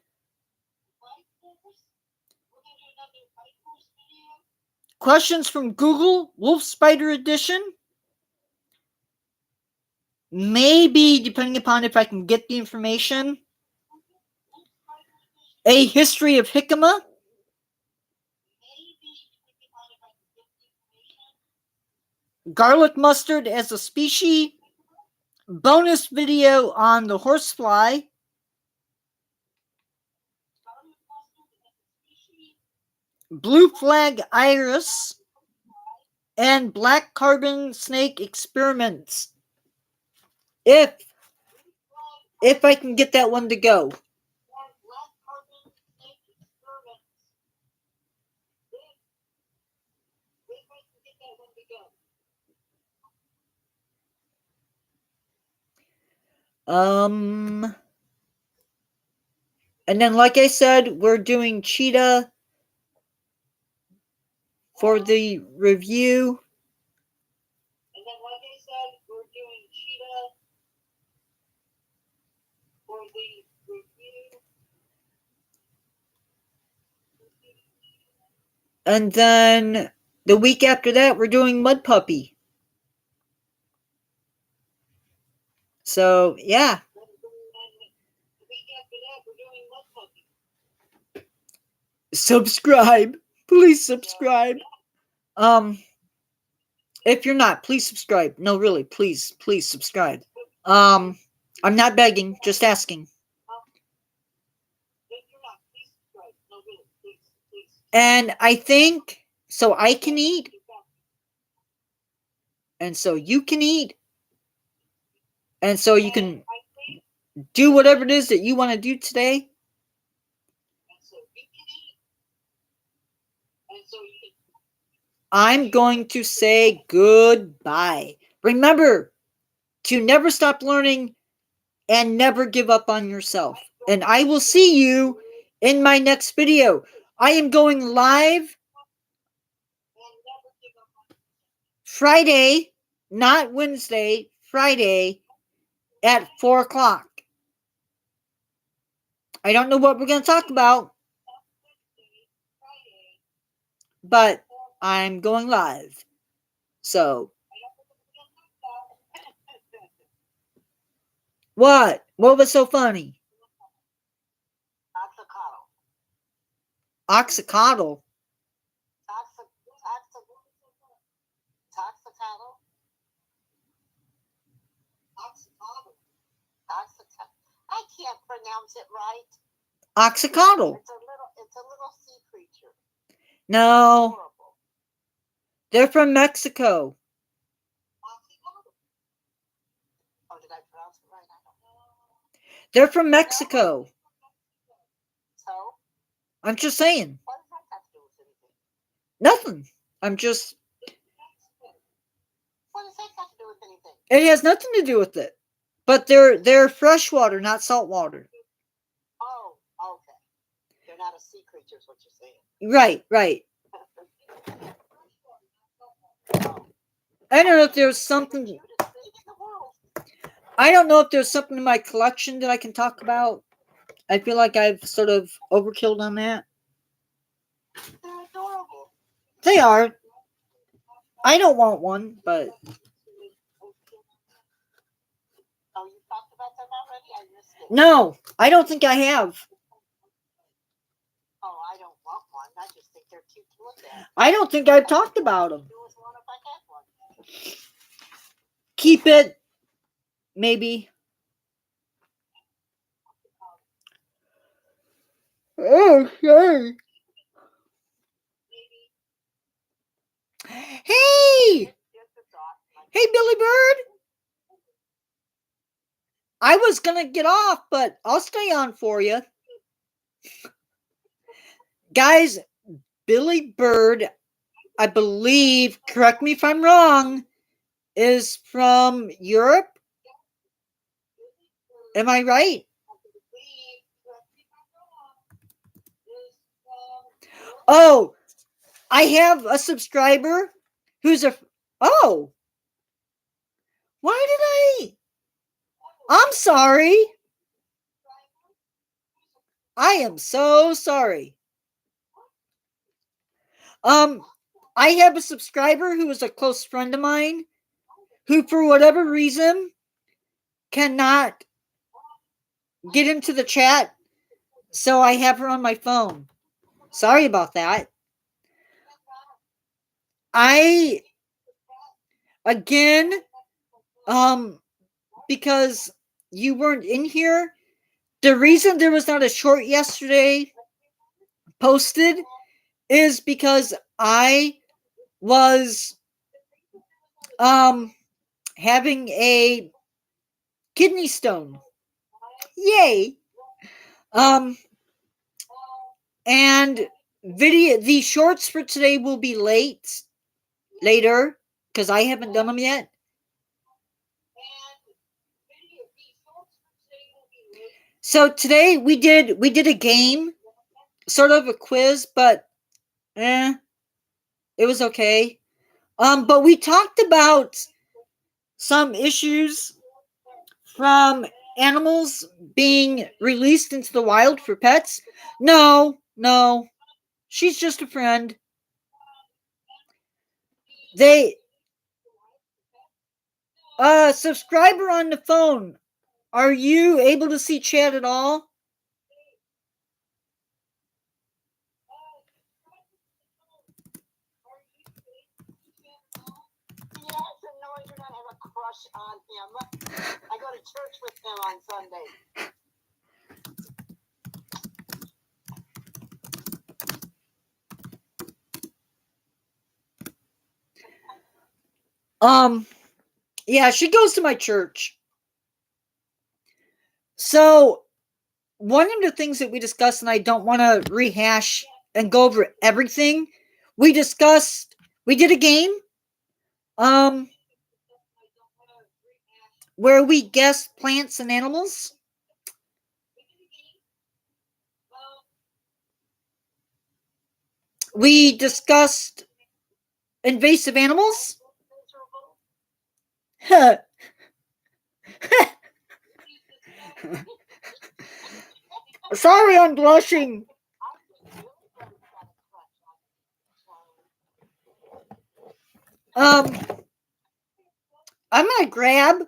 Questions from Google, Wolf Spider Edition. Maybe, depending upon if I can get the information. A History of Jicama. Garlic mustard as a species. Bonus video on the horsefly. Blue flag iris. And black carbon snake experiments. If I can get that one to go. And then, like I said, we're doing cheetah for the review. And then, like I said, we're doing cheetah for the review. And then the week after that, we're doing Mud Puppy. So, yeah. Subscribe. Please subscribe. If you're not, please subscribe. No, really, please subscribe. I'm not begging, just asking. And I think so I can eat. And so you can eat. And so you can do whatever it is that you want to do today. I'm going to say goodbye. Remember to never stop learning and never give up on yourself. And I will see you in my next video. I am going live Friday, not Wednesday, Friday at 4 o'clock. I don't know what we're going to talk about, but I'm going live. So, what? What was so funny? Oxycodone. I can't pronounce it right. Oxycodone. It's a little sea creature. No. Horrible. They're from Mexico. Oh, did I pronounce it right? I don't know. They're from Mexico. So? I'm just saying. What does that have to do with anything? Nothing. I'm just. What does that have to do with anything? It has nothing to do with it. But they're freshwater, not saltwater. Oh, okay. They're not a sea creature, is what you're saying. Right. I don't know if there's something. I don't know if there's something in my collection that I can talk about. I feel like I've sort of overkilled on that. They're adorable. They are. I don't want one, but. Oh, you talked about them already? I missed it. No, I don't think I have. Oh, I don't want one. I just think they're cute to look at. I don't think I've talked about them. Keep it. Maybe. Oh, sorry. Hey! Hey, Billy Bird! I was going to get off, but I'll stay on for you. Guys, Billy Bird, I believe, correct me if I'm wrong, is from Europe. Am I right? Oh, I have a subscriber who's a. Oh, why did I? I'm sorry. I am so sorry. I have a subscriber who is a close friend of mine who, for whatever reason, cannot get into the chat. So I have her on my phone. Sorry about that. Again, because you weren't in here, the reason there was not a short yesterday posted is because I was having a kidney stone. Yay. And the shorts for today will be later because I haven't done them yet. So today we did a game, sort of a quiz, but it was okay. But we talked about some issues from animals being released into the wild for pets. No, she's just a friend. Subscriber on the phone. Are you able to see chat at all? Yes, and no, I do not have a crush on him. I go to church with him on Sunday. Yeah, she goes to my church. So one of the things that we discussed, and I don't want to rehash and go over everything, we did a game where we guessed plants and animals. We discussed invasive animals. Sorry, I'm blushing. I'm gonna grab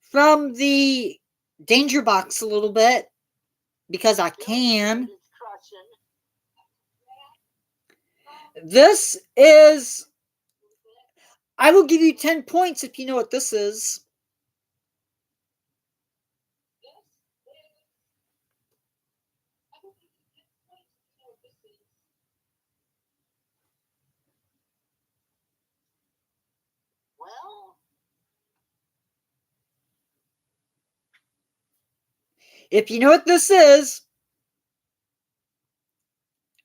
from the danger box a little bit because I can. This is. I will give you 10 points if you know what this is. Well, if you know what this is,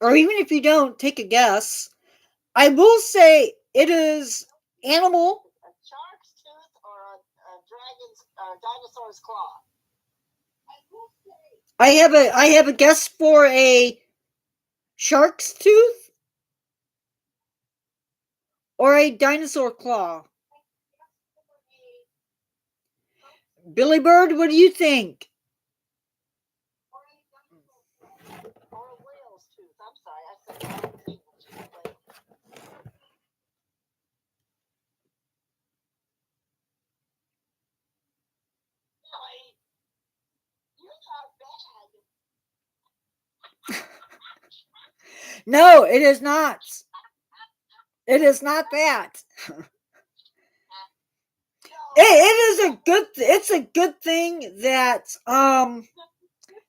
or even if you don't, take a guess. I will say it is animal. A shark's tooth or a dragon's dinosaur's claw. I have a guess for a shark's tooth or a dinosaur claw. Billy Bird, what do you think? Or a whale's tooth. I'm sorry, I said tooth. No, it is not. It is not that. It's a good thing that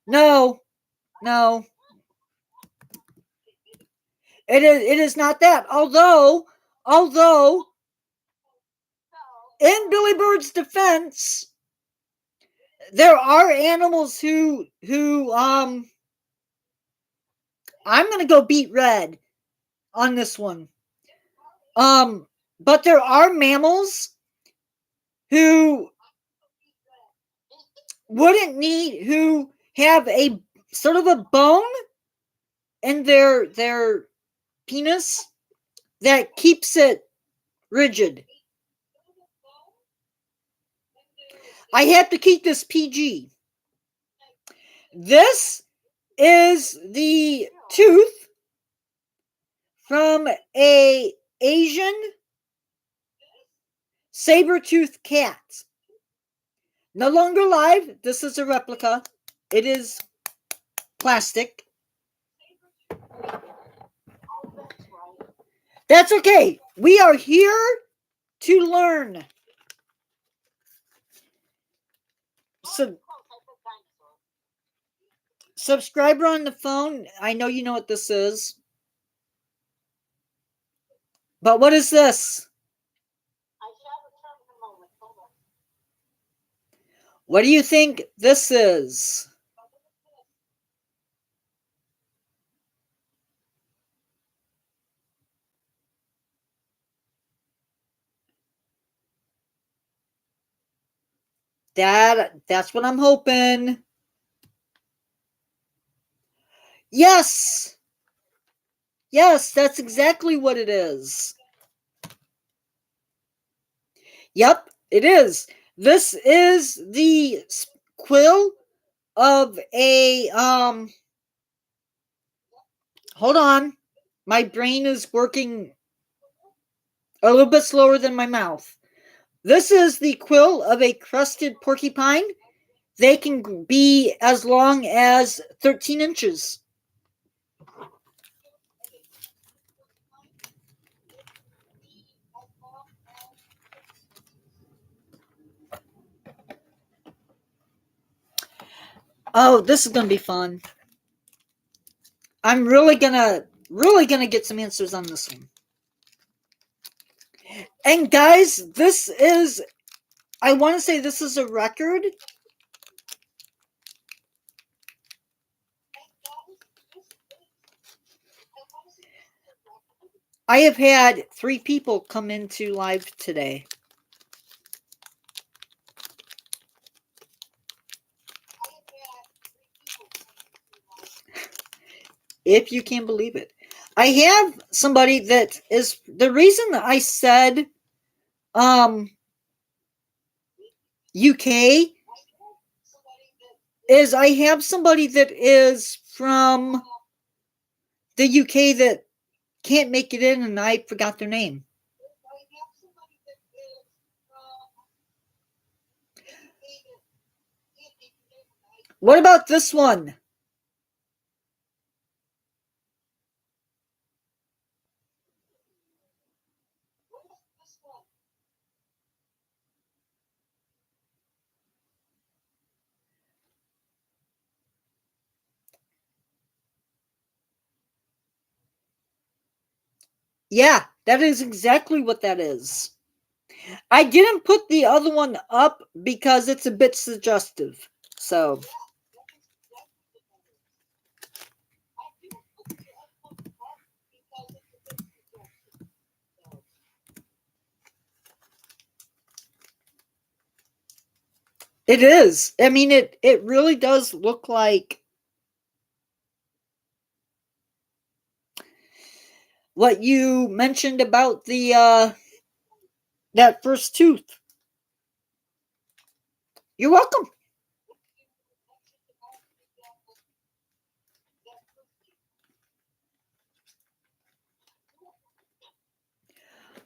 no. It is not that. Although in Billy Bird's defense, there are animals who I'm gonna go beat red on this one. But there are mammals who who have a sort of a bone in their penis that keeps it rigid. I have to keep this PG. This is the tooth from a Asian saber-toothed cat. No longer live. This is a replica. It is plastic. That's okay. We are here to learn. Subscriber on the phone, I know you know what this is. But what is this? What do you think this is? That's what I'm hoping. Yes. Yes, that's exactly what it is. Yep, it is. This is the quill of a hold on. My brain is working a little bit slower than my mouth. This is the quill of a crested porcupine. They can be as long as 13 inches. Oh, this is going to be fun. I'm really gonna get some answers on this one. And guys, this is, I want to say this is a record. I have had 3 people come into live today. If you can believe it. I have somebody that is, the reason that I said UK is I have somebody that is from the UK that can't make it in, and I forgot their name. What about this one? Yeah, that is exactly what that is. I didn't put the other one up because it's a bit suggestive. So it is. I mean, it really does look like what you mentioned about the that first tooth. You're welcome.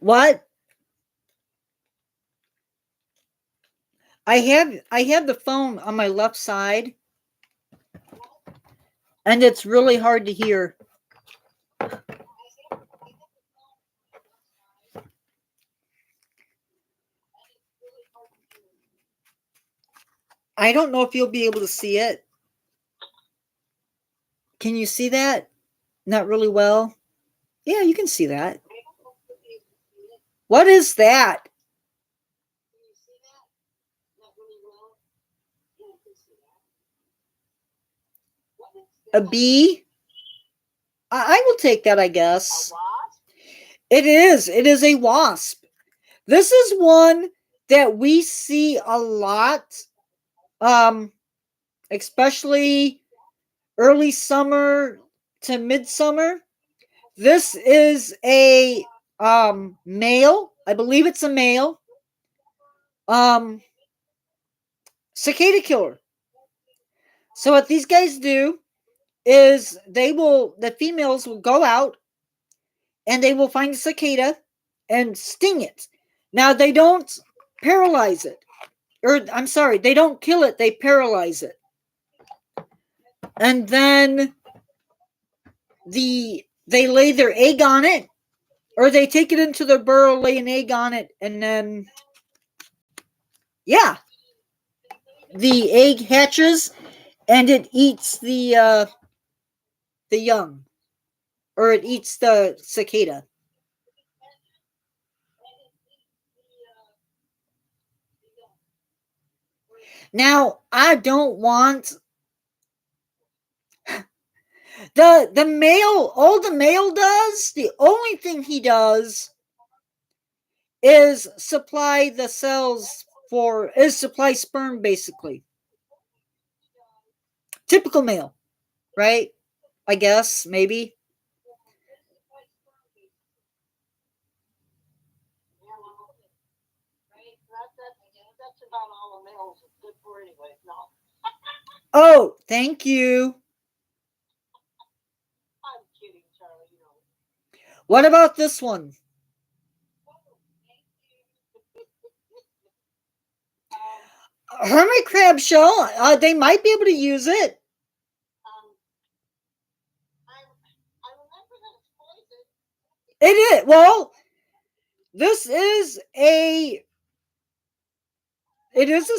What? I have the phone on my left side, and it's really hard to hear. I don't know if you'll be able to see it. Can you see that? Not really well. Yeah, you can see that. What is that? A bee? I will take that, I guess. It is. It is a wasp. This is one that we see a lot, especially early summer to midsummer. This is a male. I believe it's a male. Cicada killer. So what these guys do is the females will go out and they will find a cicada and sting it. Now they don't paralyze it. Or I'm sorry, they don't kill it, they paralyze it. And then they lay their egg on it, or they take it into their burrow, lay an egg on it, and then yeah, the egg hatches and it eats the young, or it eats the cicada. Now I don't want the male. All the male does, the only thing he does is supply the cells supply sperm, basically. Typical male, right? I guess, maybe. That's about all the males is good for anyway. No, Oh, thank you. I'm kidding, Charlie. You know. What about this one? Hermit crab shell. They might be able to use it. I remember that it's poison. It is. Well, this is a. It is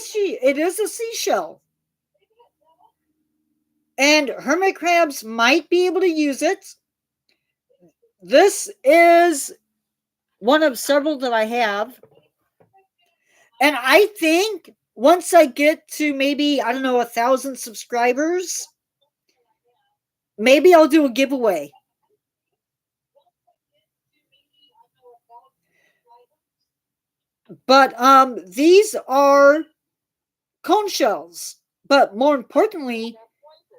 a seashell. And hermit crabs might be able to use it. This is one of several that I have. And I think once I get to maybe, I don't know, 1,000 subscribers, maybe I'll do a giveaway. But these are cone shells. But more importantly,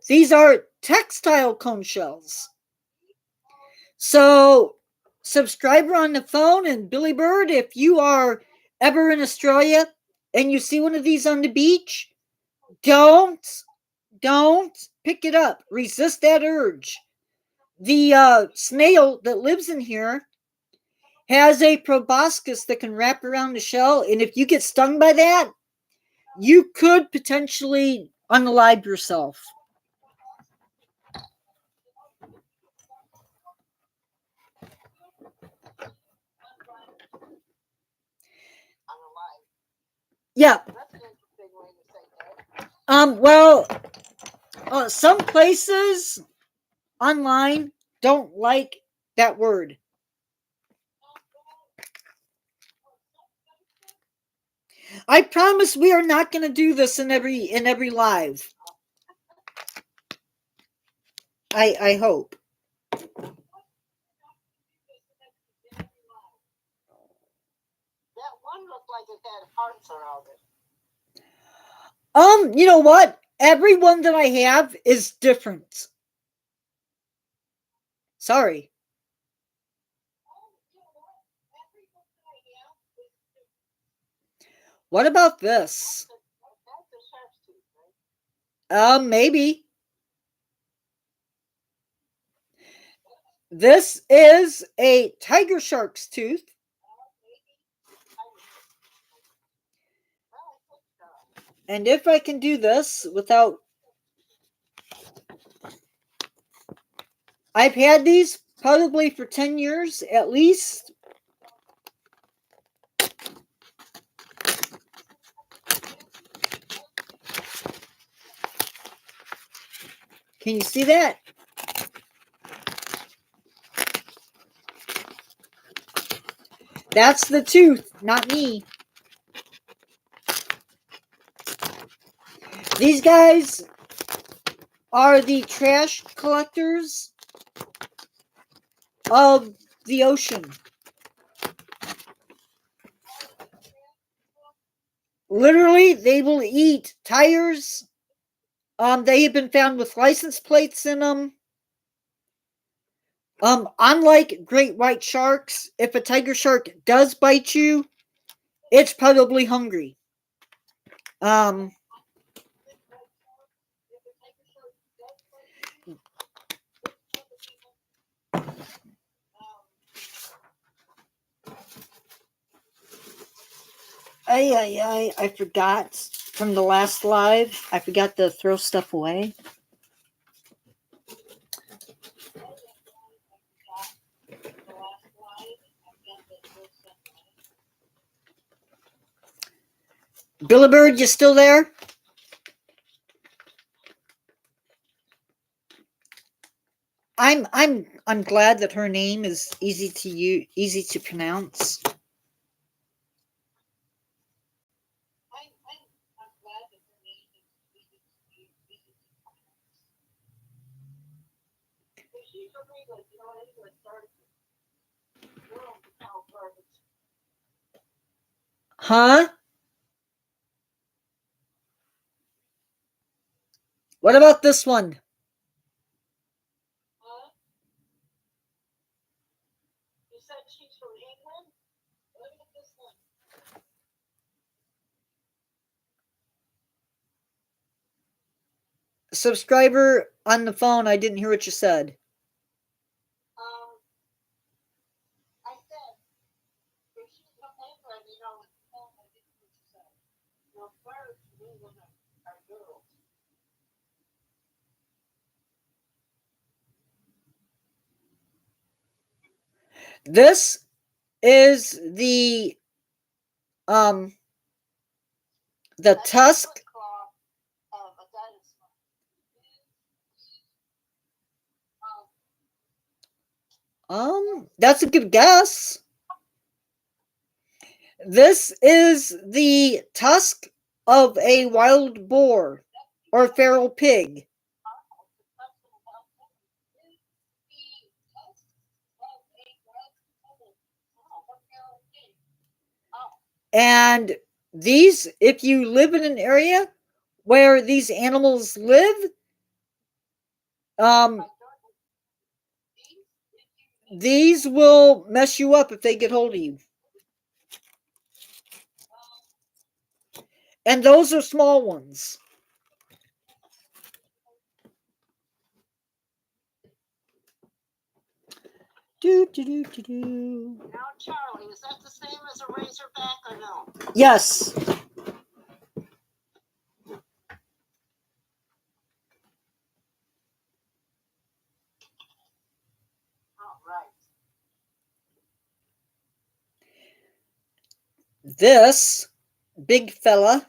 these are textile cone shells. So, subscriber on the phone and Billy Bird, if you are ever in Australia and you see one of these on the beach, don't pick it up. Resist that urge. The snail that lives in here has a proboscis that can wrap around the shell, and if you get stung by that, you could potentially unalive yourself. Yeah. Well, some places online don't like that word. I promise we are not going to do this in every live. I hope. That one looked like it had hearts around it. You know what? Every one that I have is different. Sorry. What about this? Maybe. This is a tiger shark's tooth. And if I can do this without... I've had these probably for 10 years at least. Can you see that? That's the tooth, not me. These guys are the trash collectors of the ocean. Literally, they will eat tires. They have been found with license plates in them. Unlike great white sharks, if a tiger shark does bite you, it's probably hungry. I forgot from the last live. I forgot to throw stuff away. Billibird, you still there? I'm glad that her name is easy to pronounce. Huh? What about this one? You said she's from England? Look at this one. Subscriber on the phone, I didn't hear what you said. I said, if she's from England, you know, I didn't hear what you said. Well, birds from England are girls. This is the tusk. Of a dinosaur. That's a good guess. This is the tusk of a wild boar or feral pig. And these, if you live in an area where these animals live, these will mess you up if they get hold of you. And those are small ones. Now, Charlie, is that the same as a razorback or no? Yes. All right. This big fella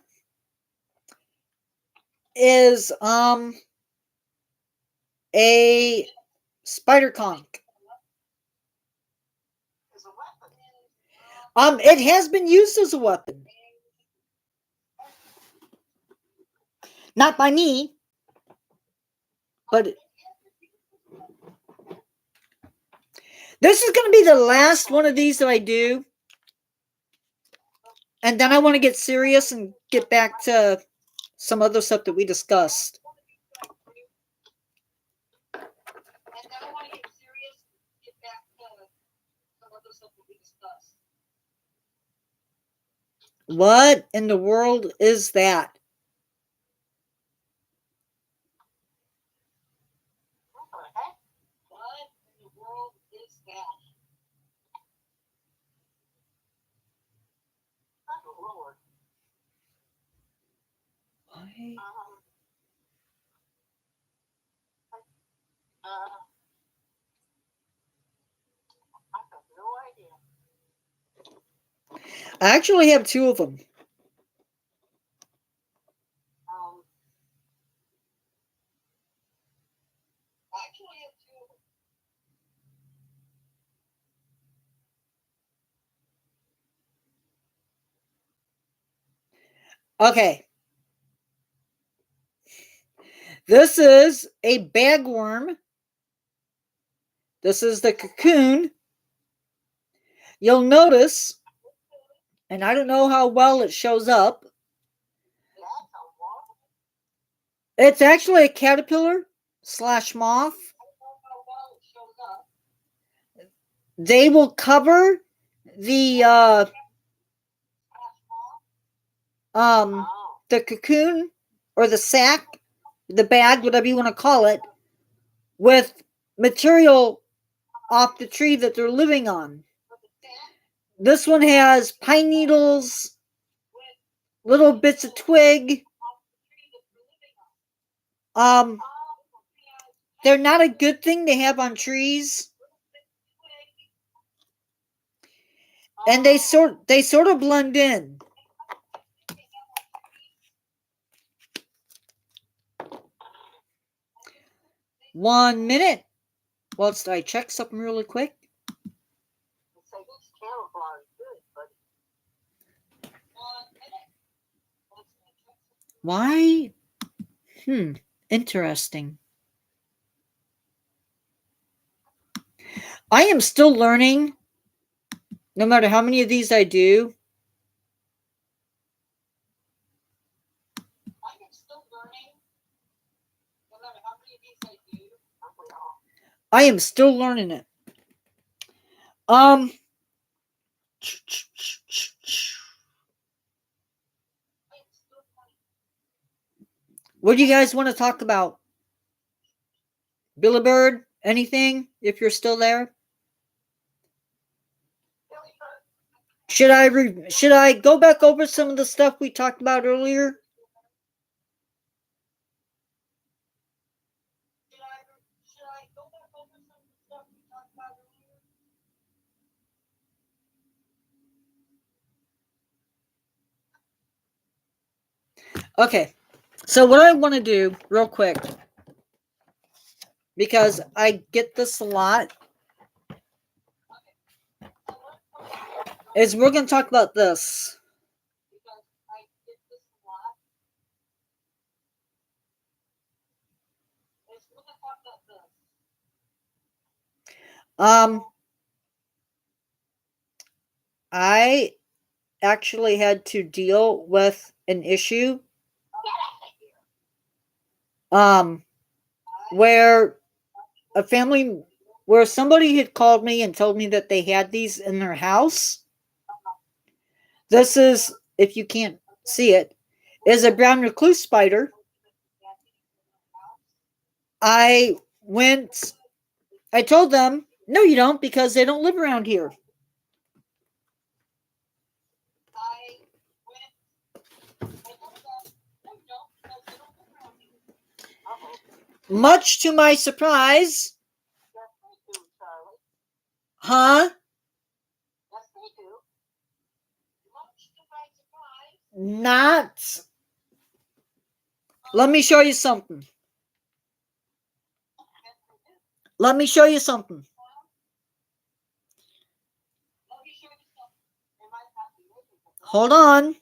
is a spider conch. It has been used as a weapon. Not by me, but this is going to be the last one of these that I do. And then I want to get serious and get back to some other stuff that we discussed. What in the world is that? What in the world is that? Oh, Lord. Why? I have no idea. I actually have two of them. I actually have two of them. Okay. This is a bagworm. This is the cocoon. You'll notice, and I don't know how well it shows up. It's actually a caterpillar / moth. I don't know how well it shows up. they will cover the Oh. the cocoon or the sack, the bag, whatever you want to call it, with material off the tree that they're living on. This one has pine needles, little bits of twig. They're not a good thing to have on trees. And they sort of blend in. One minute. Whilst I check something really quick. Why? Interesting. I am still learning, no matter how many of these I do. I am still learning it. What do you guys want to talk about? Billy Bird? Anything? If you're still there? Should I go back over some of the stuff we talked about earlier? Okay. So what I want to do real quick, because I get this a lot, is we're going to talk about this. I actually had to deal with an issue where somebody had called me and told me that they had these in their house. This is, if you can't see it, is a brown recluse spider. I told them, no, you don't, because they don't live around here. Much to my surprise. Huh? Not. Let me show you something. Hold on.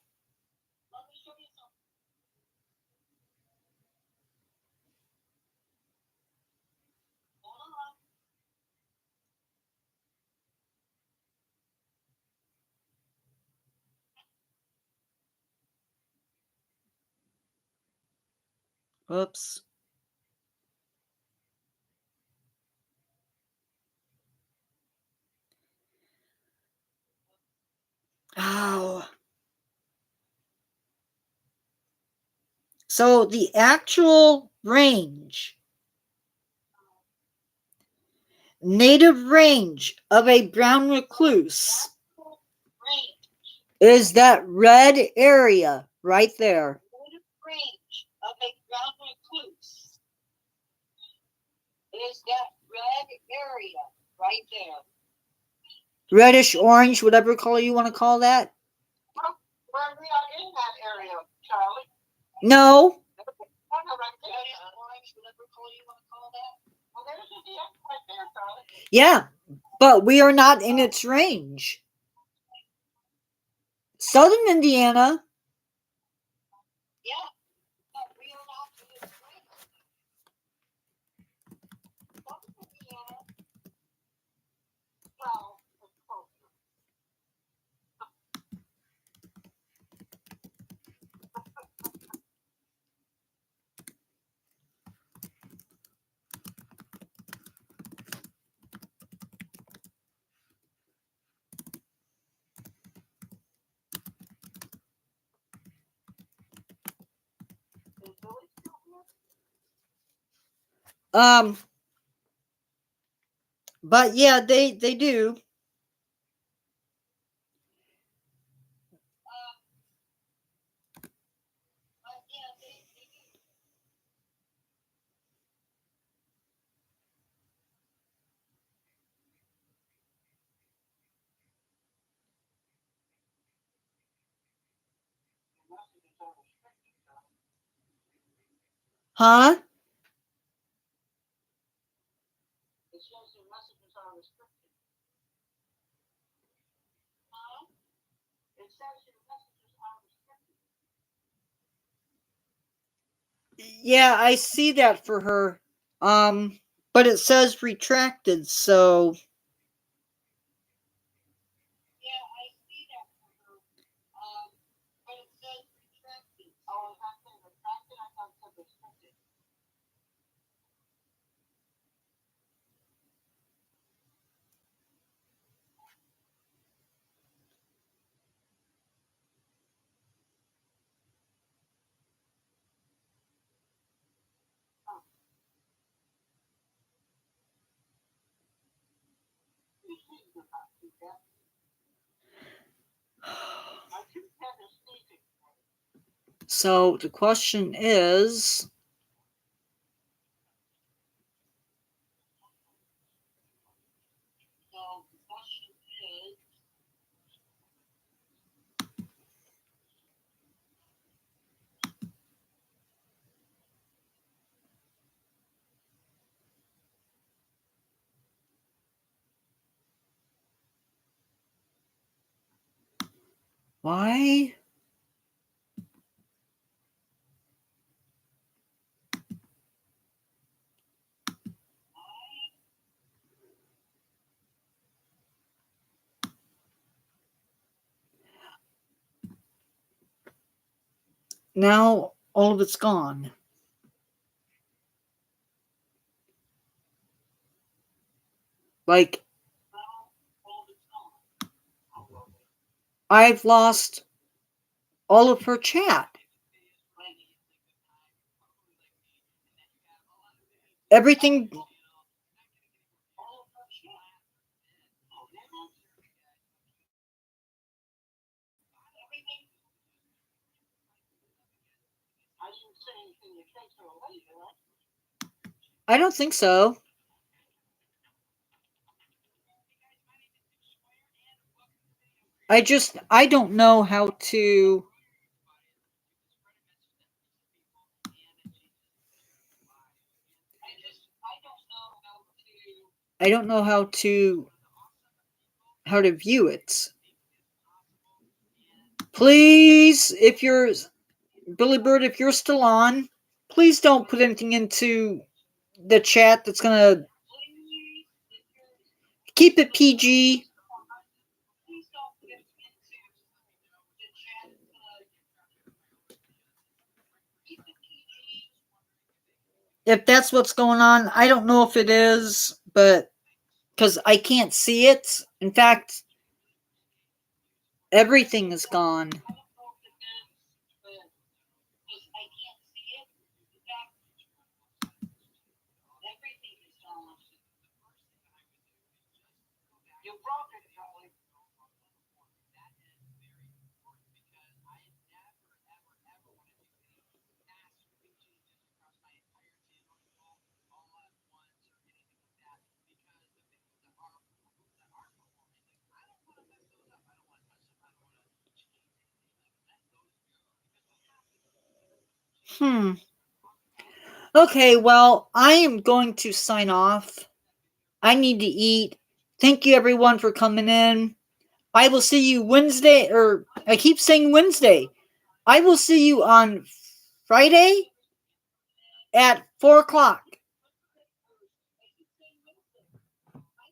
Oops. Oh. So the actual native range of a brown recluse is that red area right there. Native range of a brown recluse is that red area right there. Reddish orange, whatever color you want to call that. Well, we're not in that area, Charlie. No. Yeah, but we are not in its range. Southern Indiana. Yeah, but we are not in its range. Southern Indiana, well, it's closer. But yeah, they do. But yeah, they do. The messages are restricted, though. Huh? It says your messages are restricted. Huh? It says your messages are restricted. Yeah, I see that for her. But it says retracted, so Yeah, I see that for her. But it says retracted. Oh, is that thing retracted? I thought it said restricted. You shouldn't do that, do that. My two pets are sneezing. so the question is, So the question is, why? Now all of it's gone. Like, well, all it's gone. Oh, well, I've lost all of her chat. Everything. all of her chat. Oh, yeah. Everything. I didn't say anything that takes her away, did I? I don't think so. I don't know how to. I don't know how to view it. Please, if you're Billy Bird, if you're still on, please don't put anything into the chat that's gonna keep it PG. Please don't get into the chat. Keep it PG. If that's what's going on, I don't know if it is, but because I can't see it. In fact, everything is gone. I don't know if it is, but because I can't see it. In fact, everything is gone. You broke it, Charlie. Okay, well, I am going to sign off. I need to eat. Thank you, everyone, for coming in. I will see you Wednesday, or I keep saying Wednesday. I will see you on Friday at 4 o'clock.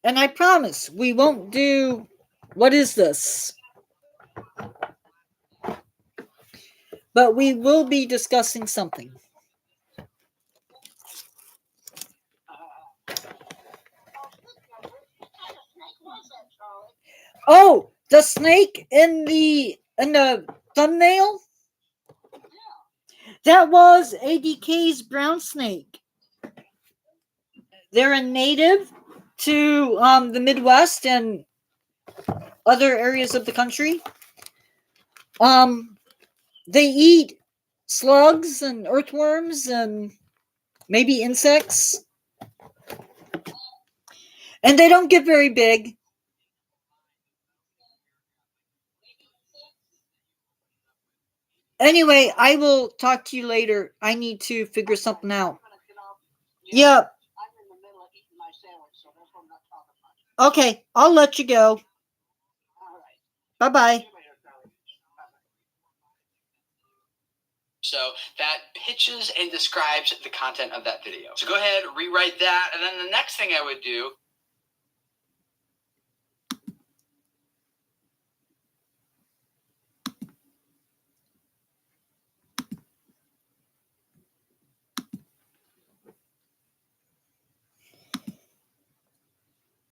And I promise we won't do. What is this? But we will be discussing something. Oh, the snake in the thumbnail? That was ADK's brown snake. They're a native to the Midwest and other areas of the country. They eat slugs and earthworms and maybe insects. And they don't get very big. Anyway, I will talk to you later. I need to figure something out. Yeah. I'm in the middle of eating my sandwich, so that's why I'm not talking much. Okay, I'll let you go. All right. Bye-bye. See you later, Charlie. Bye-bye. So that pitches and describes the content of that video. So go ahead, rewrite that, and then the next thing I would do